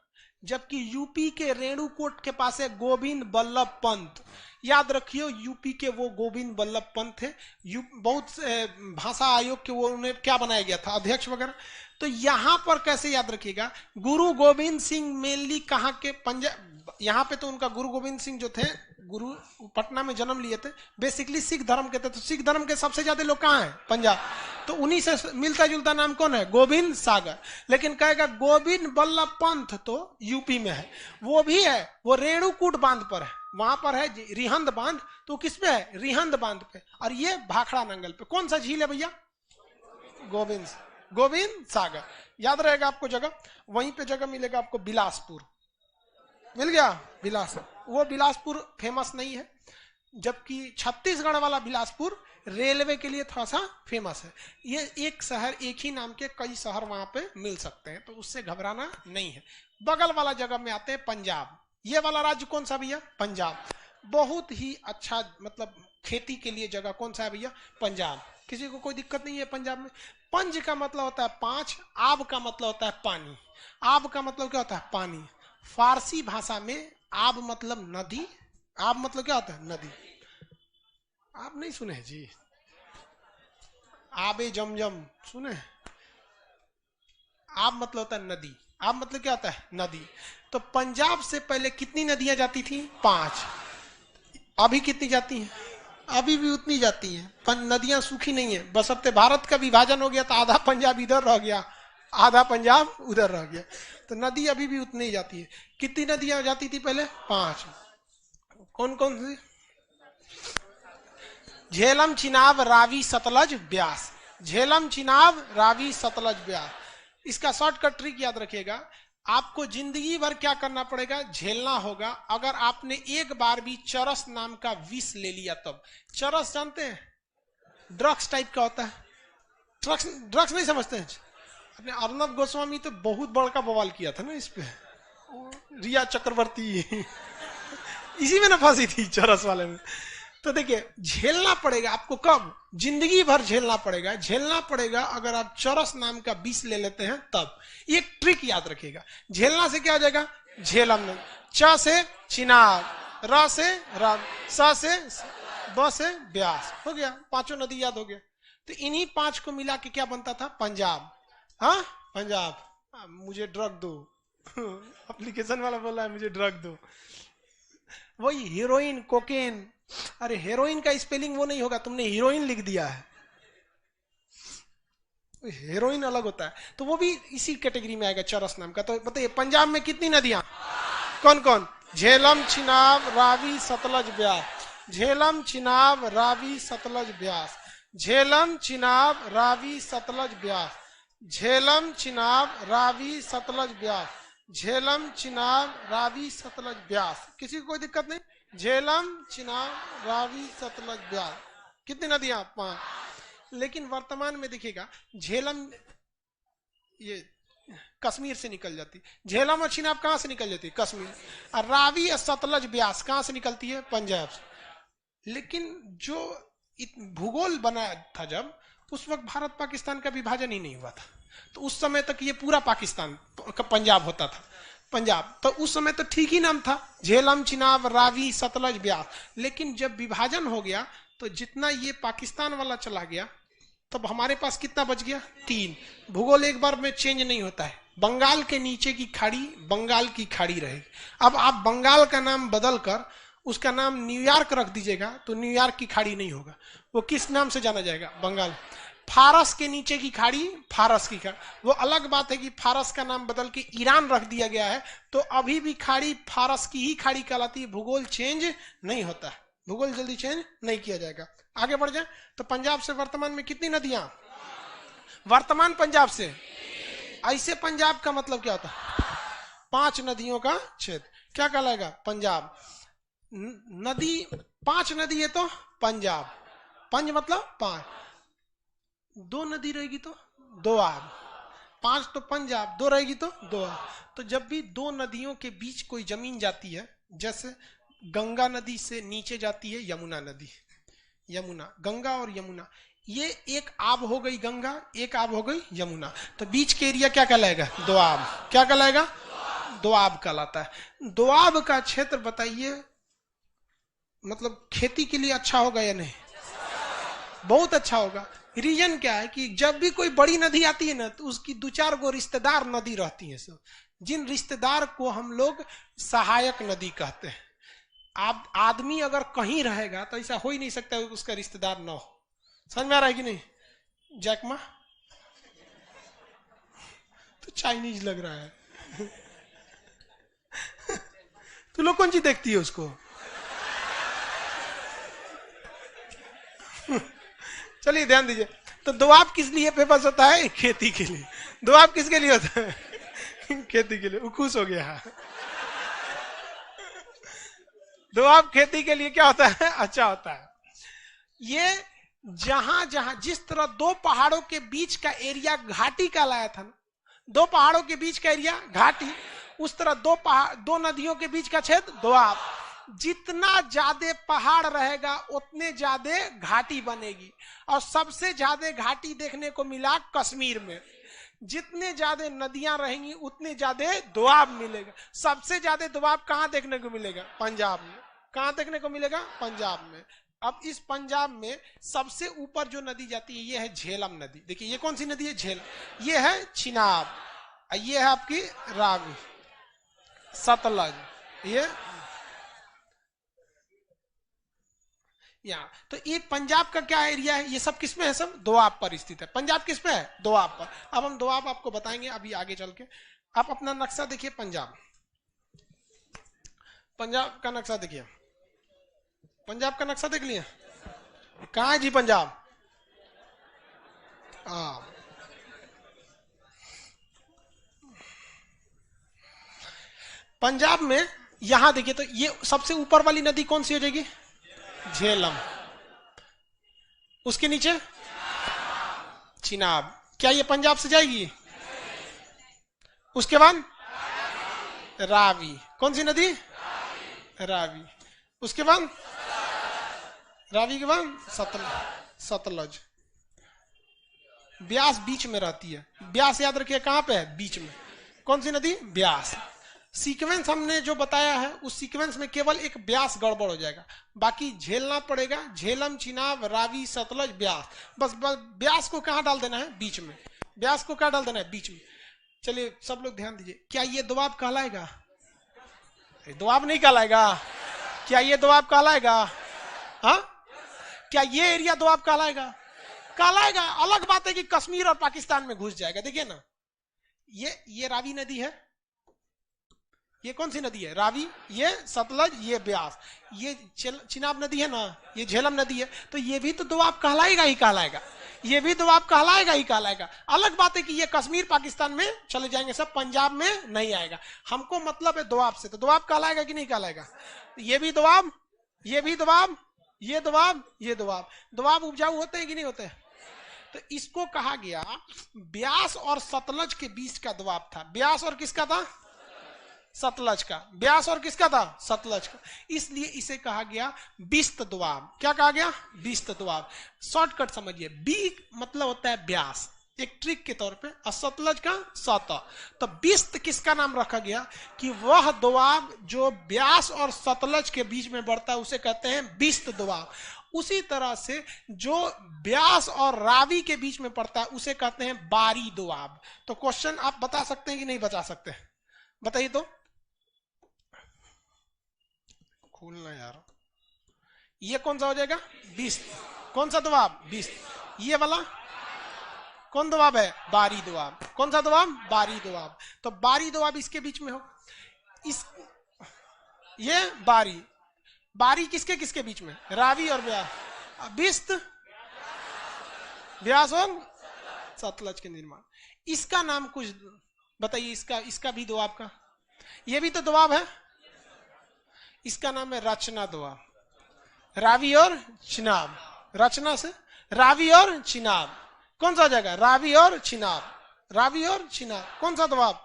[SPEAKER 1] जबकि यूपी के रेणुकूट के पास है गोविंद बल्लभ पंत। याद रखियो, यूपी के वो गोविंद बल्लभ पंत थे। बहुत भाषा आयोग के वो उन्हें क्या बनाया गया था? अध्यक्ष वगैरह। तो यहां पर कैसे याद रखिएगा, गुरु गोविंद सिंह मेनली कहां के? पंजाब। यहाँ पे तो उनका गुरु गोविंद सिंह जो थे, गुरु पटना में जन्म लिए थे, बेसिकली सिख धर्म के थे। तो सिख धर्म के सबसे ज्यादा लोग कहाँ हैं? पंजाब। तो उन्हीं से मिलता जुलता नाम कौन है? गोविंद सागर। लेकिन कहेगा गोविंद बल्लभ पंत तो यूपी में है, वो भी है, वो रेणुकूट बांध पर है, वहां पर है रिहंद बांध। तो किस पे है? रिहंद बांध पे। और ये भाखड़ा नंगल पे। कौन सा झील है भैया? गोविंद सागर। याद रहेगा आपको जगह। वहीं पे जगह मिलेगा आपको बिलासपुर, मिल गया बिलासपुर। वो बिलासपुर फेमस नहीं है, जबकि छत्तीसगढ़ वाला बिलासपुर रेलवे के लिए थोड़ा सा फेमस है। ये एक शहर, एक ही नाम के कई शहर वहां पे मिल सकते हैं, तो उससे घबराना नहीं है। बगल वाला जगह में आते हैं पंजाब। ये वाला राज्य कौन सा भैया? पंजाब। बहुत ही अच्छा मतलब खेती के लिए जगह कौन सा है भैया? पंजाब। किसी को कोई दिक्कत नहीं है पंजाब में? पंज का मतलब होता है पांच, आब का मतलब होता है पानी। आब का मतलब क्या होता है? पानी। फारसी भाषा में आब मतलब नदी, आब मतलब क्या होता है? नदी। आप नहीं सुने जी? आबे जमजम सुने? आब मतलब होता है नदी। आब मतलब क्या होता है? नदी। तो पंजाब से पहले कितनी नदियां जाती थी? 5। अभी कितनी जाती हैं? अभी भी उतनी जाती हैं। नदियां सूखी नहीं है। बस अब भारत का विभाजन हो गया तो आधा पंजाब इधर रह गया, आधा पंजाब उधर रह गया। तो नदी अभी भी उतनी ही जाती है। कितनी नदियां जाती थी पहले? 5। कौन कौन सी? झेलम, चिनाब, रावी, सतलज, ब्यास। झेलम, चिनाब, रावी, सतलज, ब्यास। इसका शॉर्टकट ट्रिक याद रखिएगा। आपको जिंदगी भर क्या करना पड़ेगा? झेलना होगा। अगर आपने एक बार भी चरस नाम का विष ले लिया तब। चरस जानते हैं? ड्रग्स टाइप का होता है। ड्रग्स, ड्रग्स नहीं समझते हैं? अपने अर्नब गोस्वामी तो बहुत बड़का बवाल किया था ना इस पे। रिया चक्रवर्ती इसी में ना फांसी थी, चरस वाले में। तो देखिए, झेलना पड़ेगा आपको। कब? जिंदगी भर झेलना पड़ेगा। झेलना पड़ेगा अगर आप चरस नाम का विष ले लेते हैं तब। एक ट्रिक याद रखिएगा। झेलना से क्या हो जाएगा? झेलम। च से चिनाब, र से राम, स से ब से ब्यास। हो गया, पांचों नदी याद हो गया। तो इन्हीं 5 को मिला के क्या बनता था? पंजाब। हाँ, पंजाब। मुझे ड्रग दो एप्लीकेशन वाला बोल रहा है मुझे ड्रग दो। वही हीरोइन, कोकेन। अरे हेरोइन का स्पेलिंग वो नहीं होगा, तुमने हीरोइन लिख दिया है। हेरोइन अलग होता है। तो वो भी इसी कैटेगरी में आएगा, चरस नाम का। तो बताइए पंजाब में कितनी नदियां? कौन कौन? झेलम, चिनाब, रावी, सतलज, ब्यास। झेलम, चिनाब, रावी, सतलज, ब्यास। झेलम, चिनाब, रावी, सतलज, ब्यास। झेलम, चिनाब, रावी, सतलज, ब्यास। झेलम, चिनाब, रावी, सतलज, ब्यास। किसी को कोई दिक्कत नहीं? झेलम, चिनाब, रावी, सतलज, ब्यास। कितनी नदियां? 5। लेकिन वर्तमान में देखिएगा, झेलम ये कश्मीर से निकल जाती। झेलम और चिनाब कहां से निकल जाती? कश्मीर। और रावी और सतलज, ब्यास कहां से निकलती है? पंजाब से। लेकिन जो भूगोल बना था जब, उस वक्त भारत पाकिस्तान का विभाजन ही नहीं हुआ था। तो उस समय तक ये पूरा पाकिस्तान का पंजाब होता था। पंजाब तो उस समय तो ठीक ही नाम था, झेलम, चिनाब, रावी, सतलज, ब्यास। लेकिन जब विभाजन हो गया तो जितना ये पाकिस्तान वाला चला गया, तब हमारे पास कितना बच गया? 3। भूगोल एक बार में चेंज नहीं होता है। बंगाल के नीचे की खाड़ी बंगाल की खाड़ी रहेगी। अब आप बंगाल का नाम बदल कर उसका नाम न्यूयॉर्क रख दीजिएगा तो न्यूयॉर्क की खाड़ी नहीं होगा। वो किस नाम से जाना जाएगा? बंगाल। फारस के नीचे की खाड़ी फारस की खाड़ी। वो अलग बात है कि फारस का नाम बदल के ईरान रख दिया गया है, तो अभी भी खाड़ी फारस की ही खाड़ी कहलाती है। भूगोल चेंज नहीं होता है। भूगोल जल्दी चेंज नहीं किया जाएगा। आगे बढ़ जाए तो पंजाब से वर्तमान में कितनी नदियां? वर्तमान पंजाब से। ऐसे पंजाब का मतलब क्या होता है? 5 नदियों का क्षेत्र क्या कहलाएगा? पंजाब। नदी 5 नदी है तो पंजाब। पंज मतलब 5। 2 नदी रहेगी तो 2 आब। 5 तो पंजाब, 2 रहेगी तो 2 आब। तो जब भी 2 नदियों के बीच कोई जमीन जाती है, जैसे गंगा नदी से नीचे जाती है यमुना नदी, यमुना, गंगा और यमुना, ये एक आब हो गई गंगा, एक आब हो गई यमुना। तो बीच के एरिया क्या कहलाएगा? 2 आब। क्या कहलाएगा? 2 आब कहलाता है। 2 आब का क्षेत्र बताइए, मतलब खेती के लिए अच्छा होगा या नहीं? बहुत अच्छा होगा। रीजन क्या है कि जब भी कोई बड़ी नदी आती है ना, तो उसकी 2-4 गो रिश्तेदार नदी रहती है सब, जिन रिश्तेदार को हम लोग सहायक नदी कहते हैं। आप आदमी अगर कहीं रहेगा तो ऐसा हो ही नहीं सकता है उसका रिश्तेदार ना हो। समझ में आ रहा है कि नहीं? जैकमा तो चाइनीज लग रहा है तो लोग कौन सी देखती है उसको? चलिए ध्यान दीजिए। तो दोआब किस लिए फेमस होता है? खेती के लिए। दोआब किसके लिए होता है? खेती के लिए। वो खुश हो गया। दोआब खेती के लिए क्या होता है? अच्छा होता है। ये जहां जहां जिस तरह 2 पहाड़ों के बीच का एरिया घाटी का लाया था ना, 2 पहाड़ों के बीच का एरिया घाटी, उस तरह दो पहाड़, दो नदियों के बीच का छेद दोआब। जितना ज्यादा पहाड़ रहेगा उतने ज्यादा घाटी बनेगी, और सबसे ज्यादा घाटी देखने को मिला कश्मीर में। जितने ज्यादा नदियां रहेंगी उतने ज्यादा दोआब मिलेगा। सबसे ज्यादा दोआब कहां देखने को मिलेगा? पंजाब में। कहां देखने को मिलेगा? पंजाब में। अब इस पंजाब में सबसे ऊपर जो नदी जाती है ये है झेलम नदी। देखिए ये कौन सी नदी है? झेलम। ये है चिनाब, ये है आपकी रावी, सतलज, ये यहाँ। तो ये पंजाब का क्या एरिया है? ये सब किसमें है? सब दोआब पर स्थित है। पंजाब किस पे है? दोआब पर। अब हम दोआब आपको बताएंगे अभी आगे चल के। आप अपना नक्शा देखिए, पंजाब, पंजाब का नक्शा देखिए। पंजाब का नक्शा देख लिया? कहाँ है जी पंजाब? पंजाब में यहां देखिए, तो ये सबसे ऊपर वाली नदी कौन सी हो जाएगी? झेलम। उसके नीचे चिनाब। क्या ये पंजाब से जाएगी? उसके बाद रावी। कौन सी नदी? रावी। उसके बाद रावी के बाद सतलज। ब्यास बीच में रहती है। ब्यास याद रखिए कहां पे है? बीच में। कौन सी नदी? ब्यास। सीक्वेंस हमने जो बताया है उस सीक्वेंस में केवल एक ब्यास गड़बड़ हो जाएगा, बाकी झेलना पड़ेगा। झेलम, चिनाब, रावी, सतलज, ब्यास। बस ब्यास को कहां डाल देना है? बीच में। ब्यास को कहां डाल देना है? बीच में। चलिए सब लोग ध्यान दीजिए, क्या ये दोआब कहलाएगा? दोआब नहीं कहलाएगा। क्या ये दोआब कहलाएगा? हाँ, क्या ये एरिया दोआब कहलाएगा? कहलाएगा। अलग बात है कि कश्मीर और पाकिस्तान में घुस जाएगा। देखिए ना, ये रावी नदी है। ये कौन सी नदी है? रावी। ये सतलज, ये ब्यास। ये चिनाब नदी है ना, ये झेलम नदी है। तो ये भी तो दोआब कहलाएगा ही कहलाएगा। ये भी दोआब कहलाएगा ही कहलाएगा। अलग बात है कि ये कश्मीर पाकिस्तान में चले जाएंगे, सब पंजाब में नहीं आएगा। हमको मतलब है दोआब से, तो दोआब कहलाएगा कि नहीं कहलाएगा? ये भी दोआब, ये भी दोआब, ये दोआब, ये दोआब। दोआब उपजाऊ होते हैं कि नहीं होते? तो इसको कहा गया ब्यास और सतलज के बीच का दोआब था। ब्यास और किसका था? सतलज का। ब्यास और किसका था? सतलज का। इसलिए इसे कहा गया बिस्त दोआब। क्या कहा गया? बिस्त दोआब। शॉर्टकट समझिए, बी मतलब होता है ब्यास, एक ट्रिक के तौर पे, और सतलज का सतह। तो बिस्त किसका नाम रखा गया? कि वह दोआब जो ब्यास और सतलज के बीच में बढ़ता है उसे कहते हैं बिस्त दोआब। उसी तरह से जो ब्यास और रावी के बीच में पड़ता है उसे कहते हैं बारी दोआब। तो क्वेश्चन आप बता सकते हैं कि नहीं बता सकते? बताइए तो। खोलना यार। ये कौन सा हो जाएगा? बिस्त। कौन सा दोआब? बिस्त। ये वाला कौन दोआब है? बारी दोआब। कौन सा दोआब? बारी दोआब। तो बारी दोआब इसके बीच में हो। इस ये बारी, बारी किसके किसके बीच में? रावी और ब्यास। बिस्त ब्यास और सतलज के निर्माण। इसका नाम कुछ बताइए। इसका भी दोआब का, ये भी तो दोआब है। इसका नाम है रचना दोआब। रावी और चिनाब। रचना से रावी और चिनाब। कौन सा हो जाएगा? रावी और चिनाब। रावी और चिनाब। कौन सा दोआब?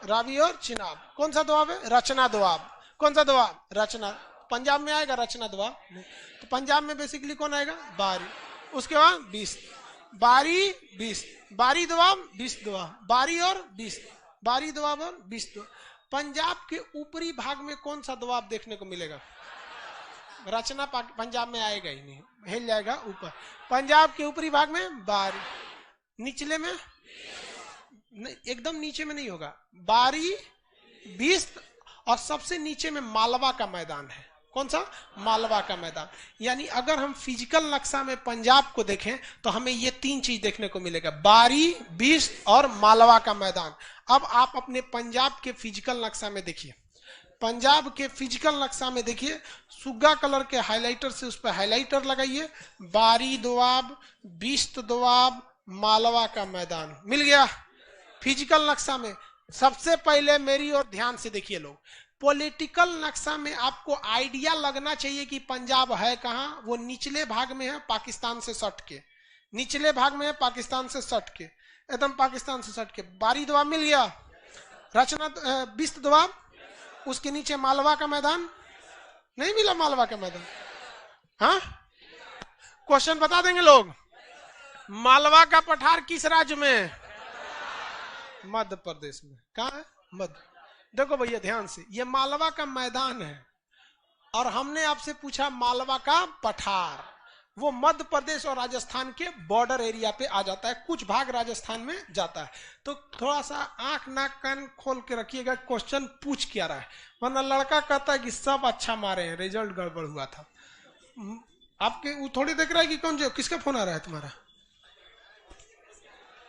[SPEAKER 1] रावी और चिनाब। कौन सा दोआब है? रचना दोआब। कौन सा दोआब? रचना। पंजाब में आएगा रचना दोआब। तो पंजाब में बेसिकली कौन आएगा? बारी। उसके बाद बिस्त। बारी, बिस्त। बारी दोआब, बिस्त दोआब। बारी और बिस्त। बारी दोआब और बिस्त दोआब। पंजाब के ऊपरी भाग में कौन सा दोआब देखने को मिलेगा? रचना पंजाब में आएगा ही नहीं, हिल जाएगा ऊपर। पंजाब के ऊपरी भाग में बारी, निचले में एकदम नीचे में नहीं होगा। बारी, बिस्त, और सबसे नीचे में मालवा का मैदान है। कौन सा? मालवा का मैदान। यानी अगर हम फिजिकल नक्शा में पंजाब को देखें तो हमें ये तीन चीज देखने को मिलेगा, बारी, बिस्त और मालवा का मैदान। अब आप अपने पंजाब के फिजिकल नक्शा में देखिए। पंजाब के फिजिकल नक्शा में देखिए, सुग्गा कलर के हाइलाइटर से उस पर हाइलाइटर लगाइए। बारी दोआब, बिस्त दोआब, मालवा का मैदान मिल गया फिजिकल नक्शा में। सबसे पहले मेरी ओर ध्यान से देखिए लोग, पॉलिटिकल नक्शा में आपको आइडिया लगना चाहिए कि पंजाब है कहां। वो निचले भाग में है, पाकिस्तान से सट के। निचले भाग में है, पाकिस्तान से सट के, एकदम पाकिस्तान से सट के। बारी दोआब मिल गया। रचना बिस्त दोआब, उसके नीचे मालवा का मैदान, नहीं मिला मालवा का मैदान। हाँ, क्वेश्चन बता देंगे लोग। मालवा का पठार किस राज्य में? मध्य प्रदेश में। कहाँ है? मध्य। देखो भैया ध्यान से, ये मालवा का मैदान है और हमने आपसे पूछा मालवा का पठार। वो मध्य प्रदेश और राजस्थान के बॉर्डर एरिया पे आ जाता है, कुछ भाग राजस्थान में जाता है। तो थोड़ा सा आंख नाक कान खोल के रखिएगा, क्वेश्चन पूछ क्या रहा है, वरना लड़का कहता है कि सब अच्छा मारे हैं, रिजल्ट गड़बड़ हुआ था। आपके वो थोड़ी देख रहा है कि कौन जो किसका फोन आ रहा है तुम्हारा,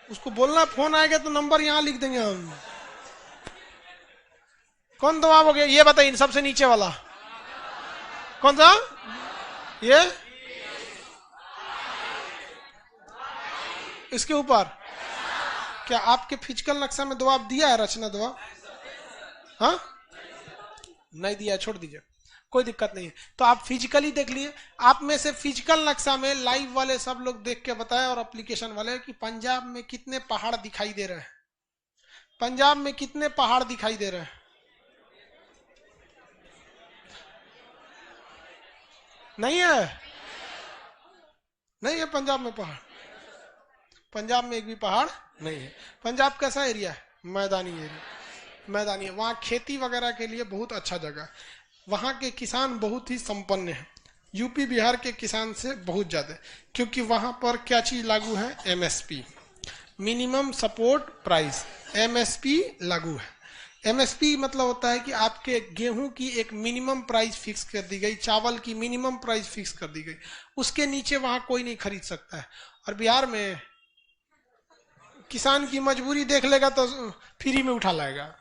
[SPEAKER 1] उसको बोलना फोन आएगा तो नंबर यहाँ लिख देंगे हम। कौन दवा हो गया ये बताइए, सबसे नीचे वाला कौन सा? ये इसके ऊपर क्या आपके फिजिकल नक्शा में दबाव दिया है? रचना दबाव हाँ नहीं दिया, छोड़ दीजिए, कोई दिक्कत नहीं है। तो आप फिजिकली देख लिए। आप में से फिजिकल नक्शा में लाइव वाले सब लोग देख के बताए और एप्लीकेशन वाले कि पंजाब में कितने पहाड़ दिखाई दे रहे हैं। पंजाब में कितने पहाड़ दिखाई दे रहे हैं? नहीं है, नहीं है पंजाब में पहाड़। पंजाब में एक भी पहाड़ नहीं है। पंजाब कैसा एरिया है? मैदानी एरिया, मैदानी है। वहाँ खेती वगैरह के लिए बहुत अच्छा जगह। वहाँ के किसान बहुत ही संपन्न हैं, यूपी बिहार के किसान से बहुत ज्यादा, क्योंकि वहाँ पर क्या चीज लागू है? MSP, minimum support price, MSP लागू है। एमएसपी मतलब होता है कि आपके गेहूं की एक मिनिमम प्राइस फिक्स कर दी गई, चावल की मिनिमम प्राइस फिक्स कर दी गई, उसके नीचे वहां कोई नहीं खरीद सकता है। और बिहार में किसान की मजबूरी देख लेगा तो फ्री में उठा लाएगा।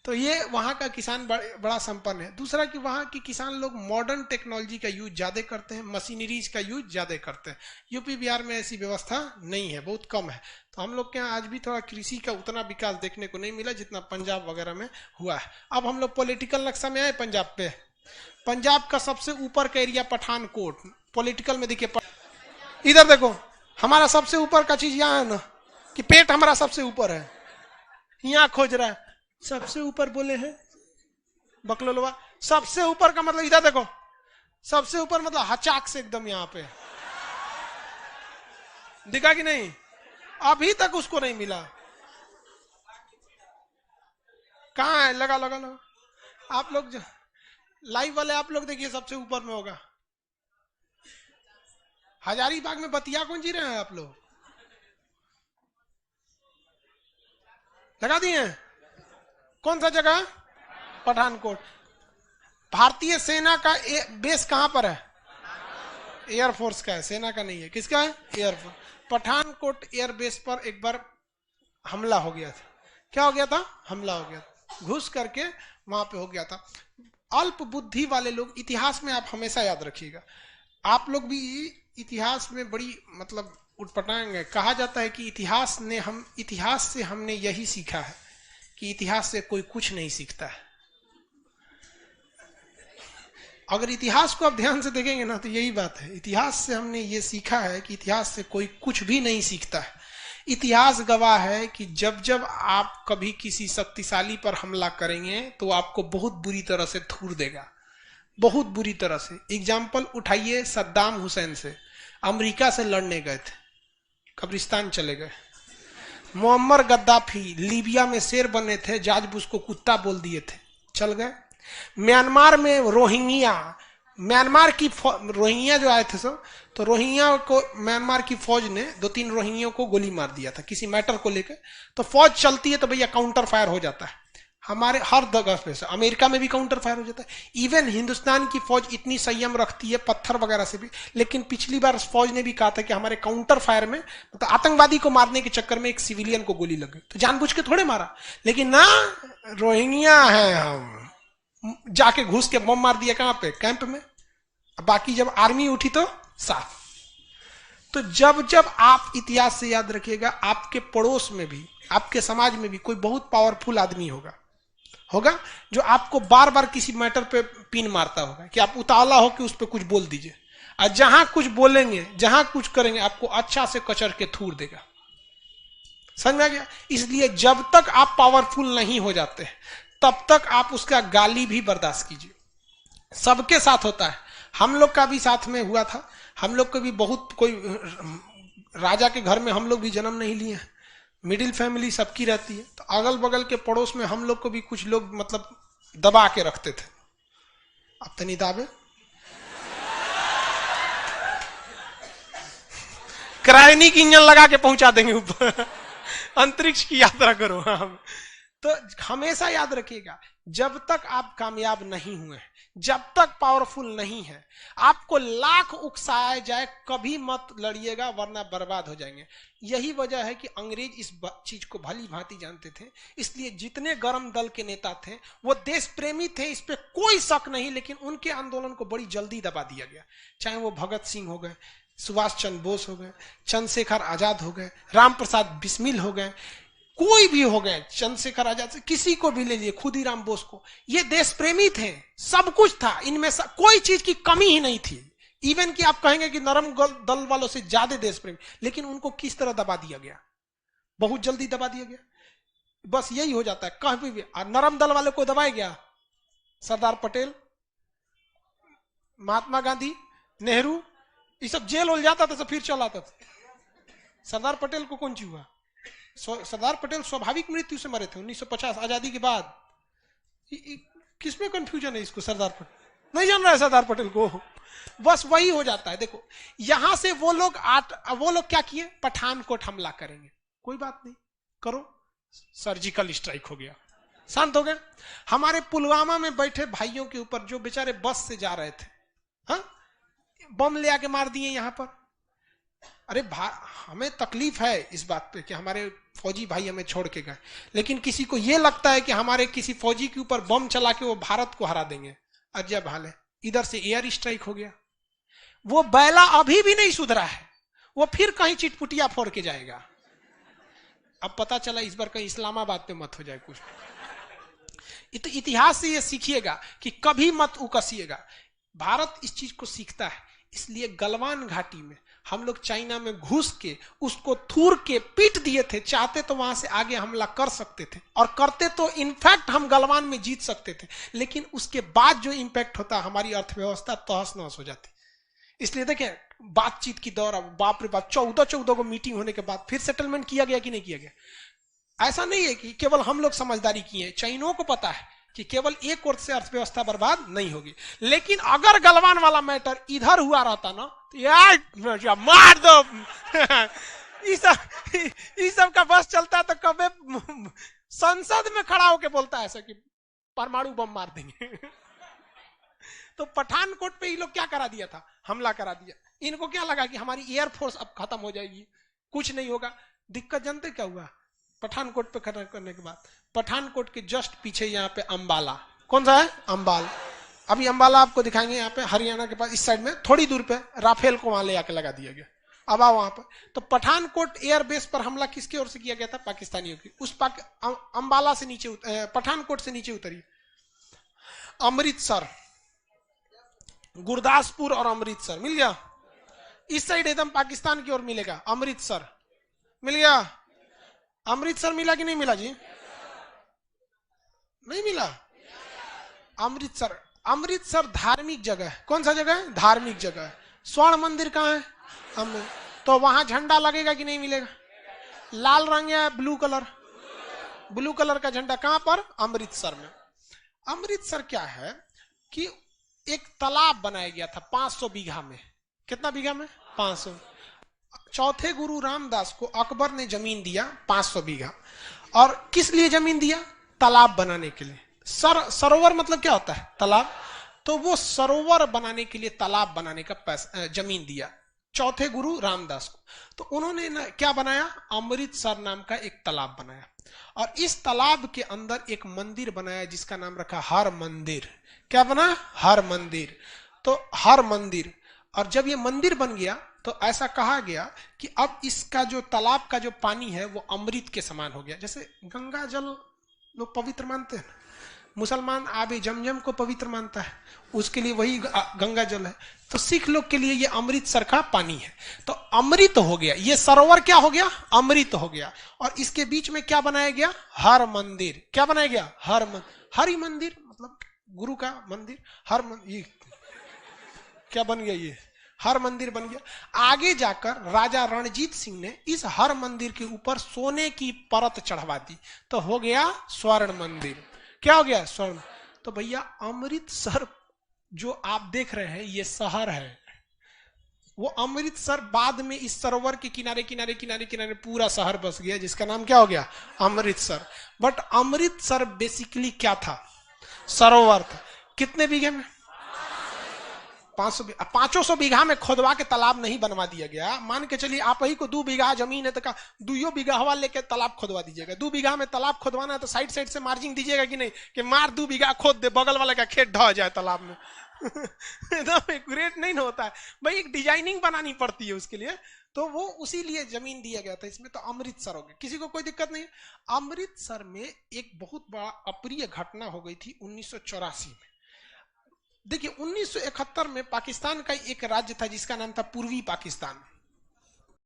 [SPEAKER 1] तो ये वहाँ का किसान बड़ा संपन्न है। दूसरा कि वहाँ के किसान लोग मॉडर्न टेक्नोलॉजी का यूज ज्यादा करते हैं, मशीनरीज का यूज ज्यादा करते हैं। यूपी बिहार में ऐसी व्यवस्था नहीं है, बहुत कम है। तो हम लोग के यहाँ आज भी थोड़ा कृषि का उतना विकास देखने को नहीं मिला जितना पंजाब वगैरह में हुआ है। अब हम लोग पॉलिटिकल नक्शा में आए पंजाब पे। पंजाब का सबसे ऊपर का एरिया पठानकोट, पॉलिटिकल में देखिए। इधर देखो, हमारा सबसे ऊपर का चीज यहाँ है ना, कि पेट हमारा सबसे ऊपर है, यहाँ खोज रहा है। सबसे ऊपर बोले हैं बकलोलवा, सबसे ऊपर का मतलब इधर देखो, सबसे ऊपर मतलब हचाक से एकदम यहाँ पे दिखा कि नहीं? अभी तक उसको नहीं मिला। कहाँ है? लगा लगा लगा। आप लोग लाइव वाले आप लोग देखिए, सबसे ऊपर में होगा। हजारीबाग में बतिया कौन जी रहे हैं आप लोग? लगा दिए? कौन सा जगह? पठानकोट। भारतीय सेना का बेस कहां पर है? एयरफोर्स का है, सेना का नहीं है। किसका है? एयरफोर्स। पठानकोट एयरबेस पर एक बार हमला हो गया था। क्या हो गया था? हमला हो गया था, घुस करके वहां पे हो गया था। अल्प बुद्धि वाले लोग, इतिहास में आप हमेशा याद रखिएगा, आप लोग भी इतिहास में बड़ी मतलब उठपटांग। कहा जाता है कि इतिहास से हमने यही सीखा है कि इतिहास से कोई कुछ नहीं सीखता है। अगर इतिहास को आप ध्यान से देखेंगे ना तो यही बात है। इतिहास से हमने ये सीखा है कि इतिहास से कोई कुछ भी नहीं सीखता है। इतिहास गवाह है कि जब जब आप कभी किसी शक्तिशाली पर हमला करेंगे तो आपको बहुत बुरी तरह से थूर देगा, बहुत बुरी तरह से। एग्जाम्पल उठाइए सद्दाम हुसैन से, अमेरिका से लड़ने गए थे, कब्रिस्तान चले गए। मुअम्मर गद्दाफी लीबिया में शेर बने थे, जॉर्ज बुश को कुत्ता बोल दिए थे, चल गए। म्यांमार में रोहिंग्या, म्यांमार की रोहिंग्या जो आए थे सब, तो रोहिंग्या को म्यांमार की फौज ने 2-3 रोहिंग्यों को गोली मार दिया था किसी मैटर को लेकर। तो फौज चलती है तो भैया काउंटर फायर हो जाता है। हमारे हर जगह पे से, अमेरिका में भी काउंटर फायर हो जाता है। इवन हिंदुस्तान की फौज इतनी संयम रखती है पत्थर वगैरह से भी, लेकिन पिछली बार फौज ने भी कहा था कि हमारे काउंटर फायर में मतलब आतंकवादी को मारने के चक्कर में एक सिविलियन को गोली लग गई, तो जानबूझ के थोड़े मारा। लेकिन ना, रोहिंग्या है हम, जाके घुस के बम मार दिया कहां पे? कैंप में। बाकी जब आर्मी उठी तो साफ। तो जब जब आप इतिहास से याद रखिएगा, आपके पड़ोस में भी, आपके समाज में भी कोई बहुत पावरफुल आदमी होगा जो आपको बार बार किसी मैटर पे पिन मारता होगा कि आप उतावला हो कि उस पर कुछ बोल दीजिए, और जहां कुछ बोलेंगे, जहां कुछ करेंगे, आपको अच्छा से कचर के थूर देगा। समझ में आ गया? इसलिए जब तक आप पावरफुल नहीं हो जाते तब तक आप उसका गाली भी बर्दाश्त कीजिए। सबके साथ होता है, हम लोग का भी साथ में हुआ था। हम लोग को भी बहुत, कोई राजा के घर में हम लोग भी जन्म नहीं लिए हैं, मिडिल फैमिली सबकी रहती है, तो अगल बगल के पड़ोस में हम लोग को भी कुछ लोग मतलब दबा के रखते थे। अब तो नहीं दाबे, क्रायोनिक इंजन लगा के पहुंचा देंगे ऊपर, अंतरिक्ष की यात्रा करो हम। तो हमेशा याद रखिएगा, जब तक आप कामयाब नहीं हुए, जब तक पावरफुल नहीं है, आपको लाख उकसाया जाए कभी मत लड़िएगा, वरना बर्बाद हो जाएंगे। यही वजह है कि अंग्रेज इस चीज को भली भांति जानते थे, इसलिए जितने गर्म दल के नेता थे वो देश प्रेमी थे, इस पे कोई शक नहीं, लेकिन उनके आंदोलन को बड़ी जल्दी दबा दिया गया। चाहे वो भगत सिंह हो गए, सुभाष चंद्र बोस हो गए, चंद्रशेखर आजाद हो गए, राम प्रसाद बिस्मिल हो गए, कोई भी हो गए, चंद्रशेखर आजाद से किसी को भी ले लिए, खुदीराम बोस को, ये देश प्रेमी थे, सब कुछ था इनमें, कोई चीज की कमी ही नहीं थी। इवन कि आप कहेंगे कि नरम दल वालों से ज्यादा देश प्रेमी, लेकिन उनको किस तरह दबा दिया गया, बहुत जल्दी दबा दिया गया। बस यही हो जाता है कहीं भी। नरम दल वाले को दबाया गया, सरदार पटेल, महात्मा गांधी, नेहरू, ये सब जेल हो जाता था, सब फिर चल आता था। सरदार पटेल को कौन सी हुआ? सरदार पटेल स्वाभाविक मृत्यु से मरे थे 1950 आजादी के बाद। किसमें कंफ्यूजन है इसको? सरदार पटेल नहीं जान रहा है सरदार पटेल को? बस वही हो जाता है। देखो यहां से वो लोग क्या किए, पठानकोट हमला करेंगे, कोई बात नहीं, करो, सर्जिकल स्ट्राइक हो गया, शांत हो गए। हमारे पुलवामा में बैठे भाइयों के ऊपर जो बेचारे बस से जा रहे थे, हाँ, बम ले आके मार दिए यहां पर। अरे हमें तकलीफ है इस बात पे कि हमारे फौजी भाई हमें छोड़ के गए, लेकिन किसी को यह लगता है कि हमारे किसी फौजी के ऊपर बम चला के वो भारत को हरा देंगे। अजब हाल है। इधर से एयर स्ट्राइक हो गया, वो बैला अभी भी नहीं सुधरा है, वो फिर कहीं चिटपुटिया फोड़ के जाएगा। अब पता चला इस बार कहीं इस्लामाबाद पे मत हो जाए कुछ। तो इतिहास से ये सीखिएगा कि कभी मत उकसिएगा। भारत इस चीज को सीखता है, इसलिए गलवान घाटी में हम लोग चाइना में घुस के उसको थूर के पीट दिए थे। चाहते तो वहां से आगे हमला कर सकते थे, और करते तो इनफैक्ट हम गलवान में जीत सकते थे, लेकिन उसके बाद जो इंपैक्ट होता हमारी अर्थव्यवस्था तहस नहस हो जाती। इसलिए देखें बातचीत की दौर, बाप रे बाप, 14 को मीटिंग होने के बाद फिर सेटलमेंट किया गया कि नहीं किया गया। ऐसा नहीं है कि केवल हम लोग समझदारी किए हैं, चाइनों को पता है कि केवल एक ओर से अर्थव्यवस्था बर्बाद नहीं होगी। लेकिन अगर गलवान वाला मैटर इधर हुआ रहता ना, तो यार मार दो इस सब का बस चलता तो कभी संसद में खड़ा होके बोलता है ऐसा कि परमाणु बम मार देंगे। तो पठानकोट पे ये लोग क्या करा दिया था, हमला करा दिया। इनको क्या लगा कि हमारी एयरफोर्स अब खत्म हो जाएगी, कुछ नहीं होगा। दिक्कत जानते क्या हुआ? पठानकोट पे खत्म करने के बाद पठानकोट के जस्ट पीछे यहाँ पे अंबाला, कौन सा है? अंबाल। अभी अंबाला आपको दिखाएंगे, यहाँ पे हरियाणा के पास इस साइड में थोड़ी दूर पे राफेल को वहां ले आके लगा दिया गया। अब आओ वहां पर, तो पठानकोट एयरबेस पर हमला किसकी ओर से किया गया था? पाकिस्तानियों की। उस अंबाला से नीचे पठानकोट से नीचे उतरिए, अमृतसर, गुरदासपुर और अमृतसर मिल गया। इस साइड एकदम पाकिस्तान की ओर मिलेगा, अमृतसर मिल गया। अमृतसर मिला कि नहीं मिला जी? नहीं मिला। अमृतसर, अमृतसर धार्मिक जगह है। कौन सा जगह है? धार्मिक जगह है। स्वर्ण मंदिर कहाँ है? तो वहां झंडा लगेगा कि नहीं मिलेगा? लाल रंग या ब्लू कलर? ब्लू कलर का झंडा कहां पर? अमृतसर में। अमृतसर क्या है कि एक तालाब बनाया गया था 500 बीघा में। कितना बीघा में? 500। चौथे गुरु रामदास को अकबर ने जमीन दिया 500 बीघा। और किस लिए जमीन दिया? तालाब बनाने के लिए। सरोवर मतलब क्या होता है? तालाब। तो वो सरोवर बनाने के लिए, तालाब बनाने का पैसा, जमीन दिया चौथे गुरु रामदास को। तो उन्होंने क्या बनाया? अमृतसर नाम का एक तालाब बनाया, और इस तालाब के अंदर एक मंदिर बनाया जिसका नाम रखा हर मंदिर। क्या बना? हर मंदिर। तो हर मंदिर, और जब ये मंदिर बन गया तो ऐसा कहा गया कि अब इसका जो तालाब का जो पानी है वो अमृत के समान हो गया। जैसे गंगा जल लोग पवित्र मानते हैं, मुसलमान आबे जमजम को पवित्र मानता है, उसके लिए वही गंगा जल है। तो सिख लोग के लिए ये अमृतसर का पानी है। तो अमृत हो गया, ये सरोवर क्या हो गया, अमृत हो गया। और इसके बीच में क्या बनाया गया, हर मंदिर। क्या बनाया गया, हरि मंदिर, मतलब गुरु का मंदिर। ये क्या बन गया, ये हर मंदिर बन गया। आगे जाकर राजा रणजीत सिंह ने इस हर मंदिर के ऊपर सोने की परत चढ़वा दी, तो हो गया स्वर्ण मंदिर। क्या हो गया, स्वर्ण। तो भैया अमृतसर जो आप देख रहे हैं ये शहर है, वो अमृतसर बाद में इस सरोवर के किनारे किनारे किनारे किनारे पूरा शहर बस गया, जिसका नाम क्या हो गया, अमृतसर। बट अमृतसर बेसिकली क्या था, सरोवर था। कितने बीघे में, 500 बीघा में खोदवा के तालाब नहीं बनवा दिया गया। मान के चलिए आप ही को 2 बीघा जमीन है, तो का 2 बीघा हवा लेके तालाब खोदवा दीजिएगा। 2 बीघा में तालाब खोदवाना है तो साइड साइड से मार्जिन दीजिएगा कि नहीं, कि मार 2 बीघा खोद दे, बगल वाले का खेत ढह जाए तालाब में। एकदम एक्यूरेट नहीं होता है भाई, एक डिजाइनिंग बनानी पड़ती है उसके लिए। तो वो उसी लिए जमीन दिया गया था इसमें। तो अमृतसर हो गया, किसी को कोई दिक्कत नहीं। अमृतसर में एक बहुत बड़ा अप्रिय घटना हो गई थी 1984 में। देखिए 1971 में पाकिस्तान का एक राज्य था जिसका नाम था पूर्वी पाकिस्तान।